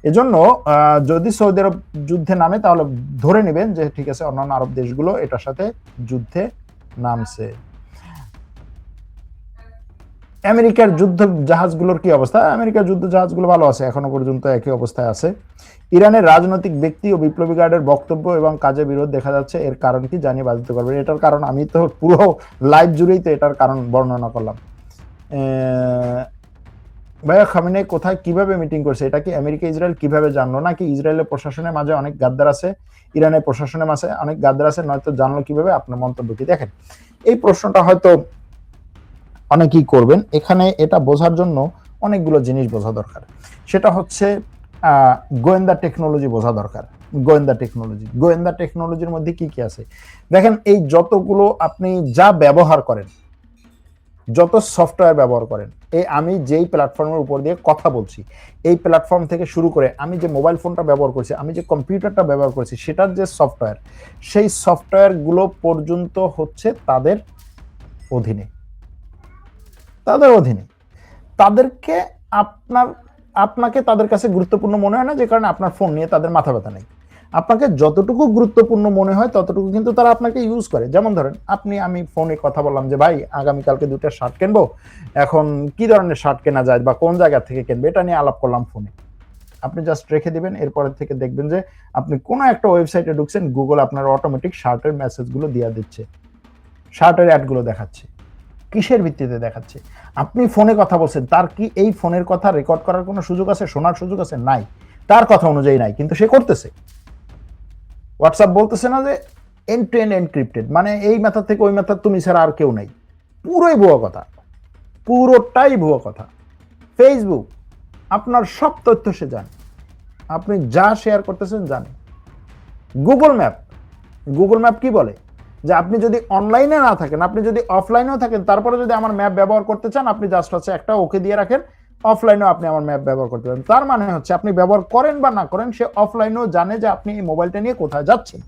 এজন্য যদি সৌদি আরব যুদ্ধে নামে তাহলে ধরে নেবেন যে ঠিক আছে, অন্যান্য আরব দেশগুলো এটার সাথে যুদ্ধে নামছে। আমেরিকার যুদ্ধ জাহাজগুলোর কি অবস্থা? আমেরিকার যুদ্ধ জাহাজগুলো ভালো আছে, এখনো পর্যন্ত একই অবস্থায় আছে। ইরানের রাজনৈতিক ব্যক্তি ও বিপ্লবী গার্ডের বক্তব্য এবং কাজে বিরোধ দেখা যাচ্ছে, এর কারণ কি জানিয়ে বাধিত করবেন? এটার কারণ আমি তো পুরো লাইভ জুড়েই তো এটার কারণ বর্ণনা করলাম। ভাইয়া, খামেনেই কোথায় কিভাবে মিটিং করছে, এটা কি আমেরিকা ইসরায়েল কিভাবে জানলো? নাকি ইসরায়েলের প্রশাসনের মাঝে অনেক গাদ্দার আছে, ইরানের প্রশাসনের মাঝে অনেক গাদ্দার আছে, নয়তো জানলো কিভাবে? আপনার মন্তব্য কি? দেখেন, এই প্রশ্নটা হয়তো অনেকেই করবেন। এখানে এটা বোঝার জন্য অনেকগুলো জিনিস বোঝা দরকার। সেটা হচ্ছে গোয়েন্দা টেকনোলজি বোঝা দরকার। গোয়েন্দা টেকনোলজির মধ্যে কি কি আছে দেখেন। এই যতগুলো আপনি যা ব্যবহার করেন, যত সফটওয়্যার ব্যবহার করেন, এই আমি যেই প্ল্যাটফর্মের উপর দিয়ে কথা বলছি, এই প্ল্যাটফর্ম থেকে শুরু করে আমি যে মোবাইল ফোনটা ব্যবহার করছি, আমি যে কম্পিউটারটা ব্যবহার করছি, সেটার যে সফটওয়্যার, সেই সফটওয়্যারগুলো পর্যন্ত হচ্ছে তাদের অধীনে। তাদেরকে আপনাকে তাদের কাছে গুরুত্বপূর্ণ মনে হয় না, যে কারণে আপনার ফোন নিয়ে তাদের মাথা ব্যথা নেই। আপনাকে যতটুকু গুরুত্বপূর্ণ মনে হয় ততটুকু কিন্তু তারা আপনাকে ইউজ করে। যেমন ধরেন, আমি ফোনে কথা বললাম যে ভাই আগামীকালকে 2টা শার্ট কিনবো, এখন কি ধরনের শার্ট কেনা যায় বা কোন জায়গা থেকে কিনবে, এটা নিয়ে আলাপ করলাম ফোনে। আপনি জাস্ট রেখে দিবেন, এরপর থেকে দেখবেন যে আপনি কোনো একটা ওয়েবসাইটে ঢুকছেন, গুগল আপনার অটোমেটিক শার্টের মেসেজগুলো দিয়ে দিচ্ছে, শার্টের অ্যাডগুলো দেখাচ্ছে। কিসের ভিত্তিতে দেখাচ্ছে? আপনি ফোনে কথা বলছেন, তার কি এই ফোনের কথা রেকর্ড করার কোনো সুযোগ আছে, শোনার সুযোগ আছে? নাই, তার কথা অনুযায়ী নাই, কিন্তু সে করতেছে। হোয়াটসঅ্যাপ বলতেছে না যে এন্ড টু এন্ড এনক্রিপ্টেড, মানে এই মেথড থেকে ওই মেথড তুমি ছাড়া আর কেউ নাই। পুরোই ভুয়া কথা, পুরোটাই ভুয়া কথা। ফেসবুক আপনার সব তথ্য সে জানে, আপনি যা শেয়ার করতেছেন জানে। গুগল ম্যাপ কি বলে, যে আপনি যদি অনলাইনে না থাকেন, আপনি যদি অফলাইনেও থাকেন, তারপরে যদি আমার ম্যাপ ব্যবহার করতে চান, আপনি জাস্ট হচ্ছে একটা ওকে দিয়ে রাখেন, অফলাইনেও আপনি আমার ম্যাপ ব্যবহার করতে পারেন। তার মানে হচ্ছে আপনি ব্যবহার করেন বা না করেন, সে অফলাইনেও জানে যে আপনি এই মোবাইলটা নিয়ে কোথায় যাচ্ছেন।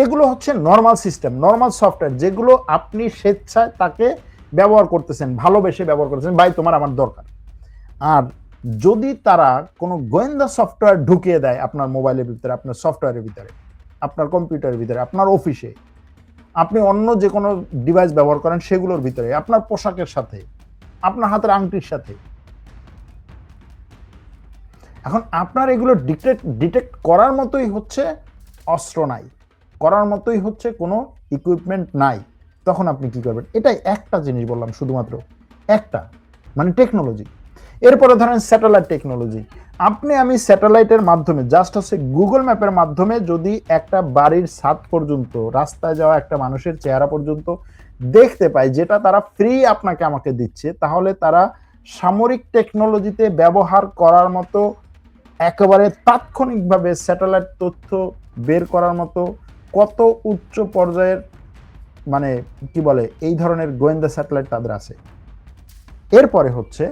এগুলো হচ্ছে নর্মাল সিস্টেম, নর্মাল সফটওয়্যার, যেগুলো আপনি স্বেচ্ছায় তাকে ব্যবহার করতেছেন, ভালোবেসে ব্যবহার করতেছেন, ভাই তোমার আমার দরকার। আর যদি তারা কোনো গোয়েন্দা সফটওয়্যার ঢুকিয়ে দেয় আপনার মোবাইলের ভিতরে, আপনার সফটওয়্যারের ভিতরে, আপনার কম্পিউটারের ভিতরে, আপনার অফিসে, আপনি অন্য যে কোনো ডিভাইস ব্যবহার করেন সেগুলোর ভিতরে, আপনার পোশাকের সাথে, আপনার হাতের আংটির সাথে, এখন আপনার এগুলো ডিটেক্ট করার মতোই হচ্ছে অস্ত্র নাই, করার মতোই হচ্ছে কোনো ইকুইপমেন্ট নাই, তখন আপনি কি করবেন? এটাই একটা জিনিস বললাম, শুধুমাত্র একটা, মানে টেকনোলজি। এরপরে ধরেন স্যাটেলাইট টেকনোলজি। আপনি আমি স্যাটেলাইটের মাধ্যমে জাস্ট হচ্ছে গুগল ম্যাপের মাধ্যমে যদি একটা বাড়ির ছাদ পর্যন্ত, রাস্তায় যাওয়া একটা মানুষের চেহারা পর্যন্ত দেখতে পাই, যেটা তারা ফ্রি আপনাকে আমাকে দিচ্ছে, তাহলে তারা সামরিক টেকনোলজিতে ব্যবহার করার মতো একেবারে তাৎক্ষণিকভাবে স্যাটেলাইট তথ্য বের করার মতো কত উচ্চ পর্যায়ের মানে কি বলে এই ধরনের গোয়েন্দা স্যাটেলাইট তাদের আছে। এরপরে হচ্ছে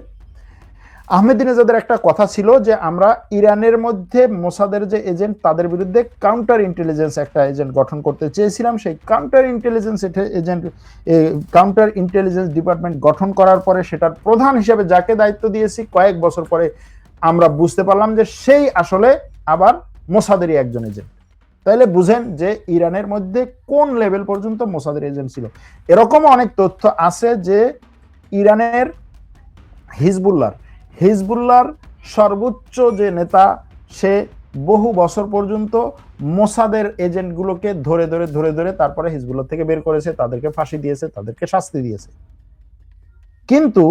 আহমেদিনেজাদের একটা কথা ছিল যে আমরা ইরানের মধ্যে মোসাদের যে এজেন্ট তাদের বিরুদ্ধে কাউন্টার ইন্টেলিজেন্স একটা এজেন্ট গঠন করতে চেয়েছিলাম। সেই কাউন্টার ইন্টেলিজেন্স ডিপার্টমেন্ট গঠন করার পরে সেটার প্রধান হিসেবে যাকে দায়িত্ব দিয়েছি, কয়েক বছর পরে আমরা বুঝতে পারলাম যে সেই আসলে আবার মোসাদেরই একজন এজেন্ট। তাইলে বুঝেন যে ইরানের মধ্যে কোন লেভেল পর্যন্ত মোসাদের এজেন্ট ছিল। এরকম অনেক তথ্য আছে যে ইরানের হিজবুল্লাহর সর্বোচ্চ যে নেতা, সে বহু বছর পর্যন্ত মোসাদের এজেন্টগুলোকে ধরে ধরে তারপরে হিজবুল্লাহ থেকে বের করেছে, তাদেরকে ফাঁসি দিয়েছে, তাদেরকে শাস্তি দিয়েছে। কিন্তু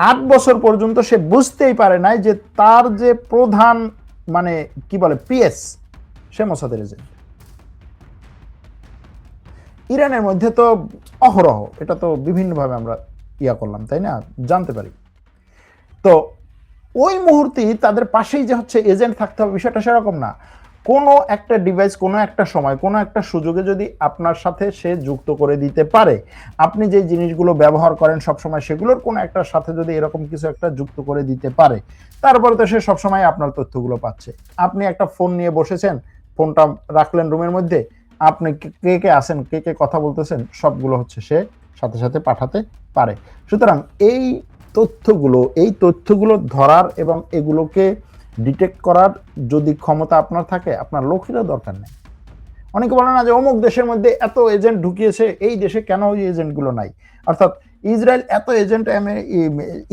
8 বছর পর্যন্ত সে বুঝতেই পারে নাই যে তার যে প্রধান মানে কি বলে পিএস, সে মোসাদের এজেন্ট। ইরানের মধ্যে তো অহরহ, এটা তো বিভিন্নভাবে আমরা করলাম, তাই না, জানতে পারি। তো ওই মুহূর্তেই তাদের পাশেই যে হচ্ছে এজেন্ট থাকতে হবে বিষয়টা সেরকম না। কোনো একটা ডিভাইস কোনো একটা সময় কোনো একটা সুযোগে যদি আপনার সাথে সে যুক্ত করে দিতে পারে, আপনি যে জিনিসগুলো ব্যবহার করেন সবসময় সেগুলোর কোনো একটার সাথে যদি এরকম কিছু একটা যুক্ত করে দিতে পারে, তারপরে তো সে সবসময় আপনার তথ্যগুলো পাচ্ছে। আপনি একটা ফোন নিয়ে বসেছেন, ফোনটা রাখলেন রুমের মধ্যে, আপনি কে কে আছেন, কে কে কথা বলতেছেন, সবগুলো হচ্ছে সে সাথে সাথে পাঠাতে পারে। সুতরাং এই তথ্যগুলো ধরার এবং এগুলোকে ডিটেক্ট করার যদি ক্ষমতা আপনার থাকে, আপনার লোকেরও দরকার নেই। অনেকে বলে না যে অমুক দেশের মধ্যে এত এজেন্ট ঢুকিয়েছে, এই দেশে কেন ওই এজেন্টগুলো নাই, অর্থাৎ ইসরায়েল এত এজেন্ট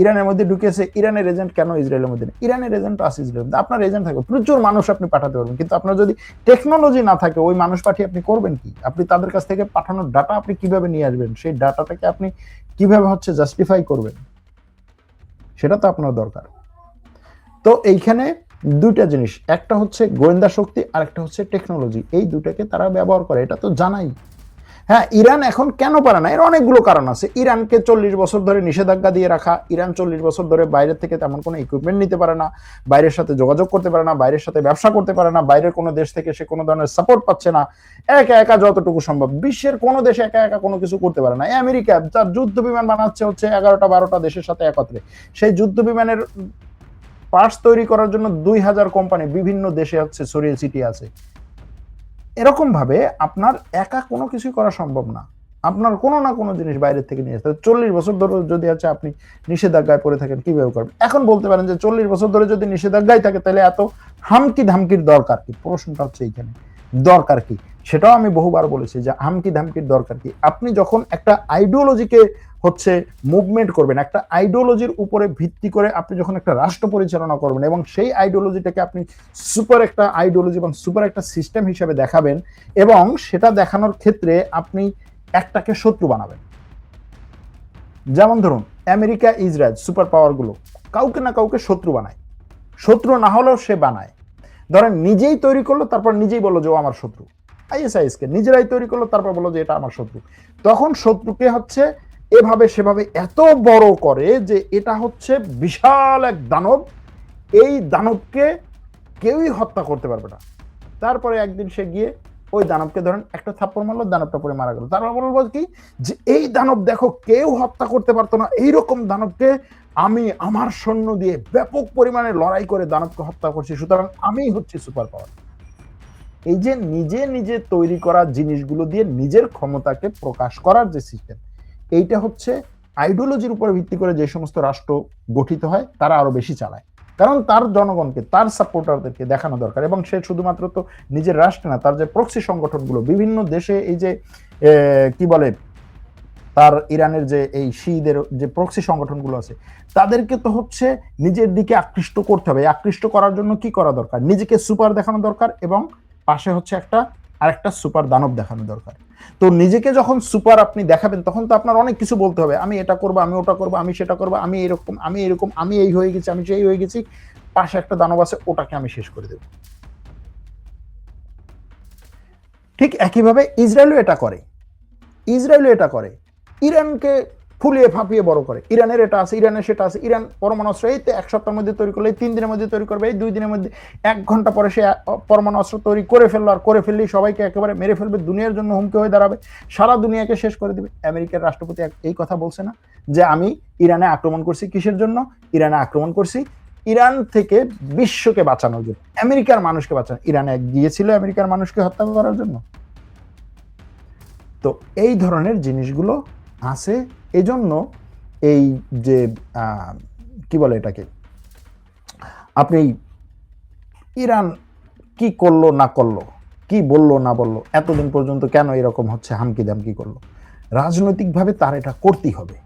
ইরানের মধ্যে ঢুকিয়েছে, ইরানের এজেন্ট কেন ইসরায়েলের মধ্যে নেই? ইরানের এজেন্ট আছে ইসরায়েলের মধ্যে, আপনার এজেন্ট থাকবে, প্রচুর মানুষ আপনি পাঠাতে পারবেন, কিন্তু আপনার যদি টেকনোলজি না থাকে, ওই মানুষ পাঠিয়ে আপনি করবেন কি? আপনি তাদের কাছ থেকে পাঠানোর ডাটা আপনি কিভাবে নিয়ে আসবেন? সেই ডাটাটাকে আপনি কিভাবে হচ্ছে জাস্টিফাই করবেন? সেটা তো আপনার দরকার। তো এইখানে দুইটা জিনিস, একটা হচ্ছে গোয়েন্দা শক্তি আর একটা হচ্ছে টেকনোলজি, এই দুটাকে তারা ব্যবহার করে, এটা তো জানাই। হ্যাঁ, ইরান এখন কেন পারে না, এর অনেকগুলো কারণ আছে। ইরানকে 40 বছর ধরে নিষেধাজ্ঞা দিয়ে রাখা, ইরান 40 বছর ধরে বাইরের থেকে তেমন কোনো ইকুইপমেন্ট নিতে পারে না, বাইরের সাথে যোগাযোগ করতে পারে না, বাইরের সাথে ব্যবসা করতে পারে না, বাইরের কোনো দেশ থেকে সে কোনো ধরনের সাপোর্ট পাচ্ছে না, একা একা যতটুকু সম্ভব। বিশ্বের কোনো দেশ একা একা কোনো কিছু করতে পারে না। আমেরিকা তার যুদ্ধ বিমান বানাচ্ছে হচ্ছে 11টা-12টা দেশের সাথে একত্রে, সেই যুদ্ধ বিমানের পার্টস তৈরি করার জন্য 2000 কোম্পানি বিভিন্ন দেশে হচ্ছে ছড়িয়ে ছিটিয়ে আছে। এরকম ভাবে আপনার একা কোনো কিছু করা সম্ভব না, আপনার কোনো না কোনো জিনিস বাইরের থেকে নিয়ে আসতে। 40 বছর ধরে যদি আছে আপনি নিষেধাজ্ঞায় পড়ে থাকেন, কিভাবে করবেন? এখন বলতে পারেন যে 40 বছর ধরে যদি নিষেধাজ্ঞায় থাকে, তাহলে এত হামকি ধামকির দরকার কি? প্রশ্নটা হচ্ছে এইখানে, দরকার কি? সেটাও আমি বহুবার বলেছি যে হামকি ধামকির দরকার কি। আপনি যখন একটা আইডিওলজিকে হচ্ছে মুভমেন্ট করবেন, একটা আইডিওলজির উপরে ভিত্তি করে আপনি যখন একটা রাষ্ট্র পরিচালনা করবেন এবং সেই আইডিওলজিটাকে আপনি সুপার একটা আইডিওলজি এবং সুপার একটা সিস্টেম হিসেবে দেখাবেন, এবং সেটা দেখানোর ক্ষেত্রে আপনি একটাকে শত্রু বানাবেন। যেমন ধরুন আমেরিকা, ইসরায়েল, সুপার পাওয়ার গুলো কাউকে না কাউকে শত্রু বানায়, শত্রু না হলেও সে বানায়। ধরেন নিজেই তৈরি করলো, তারপর নিজেই বললো যে ও আমার শত্রু। আইএসআইএস কে নিজেরাই তৈরি করলো, তারপর বললো যে এটা আমার শত্রু। তখন শত্রুকে হচ্ছে এভাবে সেভাবে এত বড় করে যে এটা হচ্ছে বিশাল এক দানব, এই দানবকে কেউই হত্যা করতে পারবে না। তারপরে একদিন সে গিয়ে ওই দানবকে ধরেন একটা থাপ্পড় মারলো, দানবটা পরে মারা গেল। তারপর বলবো কি যে এই দানব দেখো কেউ হত্যা করতে পারতো না, এইরকম দানবকে আমি আমার সৈন্য দিয়ে ব্যাপক পরিমাণে লড়াই করে দানবকে হত্যা করছি, সুতরাং আমি হচ্ছে সুপার পাওয়ার। এই যে নিজে নিজে তৈরি করা জিনিসগুলো দিয়ে নিজের ক্ষমতাকে প্রকাশ করার যে সিস্টেম, এইটা হচ্ছে আইডিওলজির উপর ভিত্তি করে যে সমস্ত রাষ্ট্র গঠিত হয় তারা আরো বেশি চালায়, কারণ তার জনগণকে, তার সাপোর্টারদেরকে দেখানো দরকার। এবং সে শুধুমাত্র তো নিজের রাষ্ট্র না, তার যে প্রক্সি সংগঠনগুলো বিভিন্ন দেশে, এই যে কি বলে তার ইরানের যে এই শিইদের যে প্রক্সি সংগঠনগুলো আছে, তাদেরকে তো হচ্ছে নিজের দিকে আকৃষ্ট করতে হবে। আকৃষ্ট করার জন্য কি করা দরকার? নিজেকে সুপার দেখানো দরকার এবং পাশে হচ্ছে একটা আরেকটা সুপার দানব দেখানো দরকার। তো নিজেকে যখন সুপার আপনি দেখাবেন তখন তো আপনার অনেক কিছু বলতে হবে, আমি এটা করবো, আমি ওটা করবো, আমি সেটা করবো, আমি এরকম, আমি এরকম, আমি এই হয়ে গেছি, আমি সেই হয়ে গেছি, পাশে একটা দানব আছে, ওটাকে আমি শেষ করে দেব। ঠিক একইভাবে ইসরায়েলও এটা করে, ইরানকে ফুলিয়ে ফাঁপিয়ে বড় করে, ইরানের এটা আছে, ইরানের সেটা আছে, ইরান পরমাণু অস্ত্র এই তো 1 সপ্তাহের মধ্যে তৈরি করলো, এই 3 দিনের মধ্যে তৈরি করবে, এই 2 দিনের মধ্যে, 1 ঘন্টা পরে সে পরমাণু অস্ত্র তৈরি করে ফেললো, আর করে ফেললেই সবাইকে একেবারে মেরে ফেলবে, দুনিয়ার জন্য হুমকি হয়ে দাঁড়াবে, সারা দুনিয়াকে শেষ করে দিবে। আমেরিকার রাষ্ট্রপতি এই কথা বলছে না যে আমি ইরানে আক্রমণ করছি, কিসের জন্য? ইরানে আক্রমণ করছি ইরান থেকে বিশ্বকে বাঁচানোর জন্য, আমেরিকার মানুষকে বাঁচানো। ইরানে গিয়েছিল আমেরিকার মানুষকে হত্যা করার জন্য? তো এই ধরনের জিনিসগুলো আছে। এজন্য এই যে কি বলে এটাকে, আপনি ইরান কি করলো না করলো, কি বললো না বললো, এতদিন পর্যন্ত কেন এরকম হচ্ছে, হামকি দামকি করলো, রাজনৈতিকভাবে তার এটা করতেই হবে।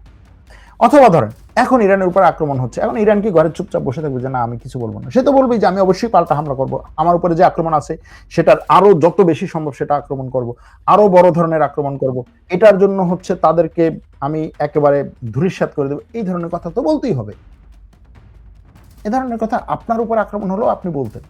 অথবা ধরেন এখন ইরানের উপর আক্রমণ হচ্ছে, এখন ইরান কি ঘরে চুপচাপ বসে থাকবে যে না আমি কিছু বলবো না? সে তো বলবেই যে আমি অবশ্যই পাল্টা হামলা করব, আমার উপরে যে আক্রমণ আছে সেটার আরো যত বেশি সম্ভব সেটা আক্রমণ করব, আরো বড় ধরনের আক্রমণ করব, এটার জন্য হচ্ছে তাদেরকে আমি একেবারে ধূলিসাৎ করে দেবো, এই ধরনের কথা তো বলতেই হবে। এ ধরনের কথা আপনার উপর আক্রমণ হলো আপনি বলতেন।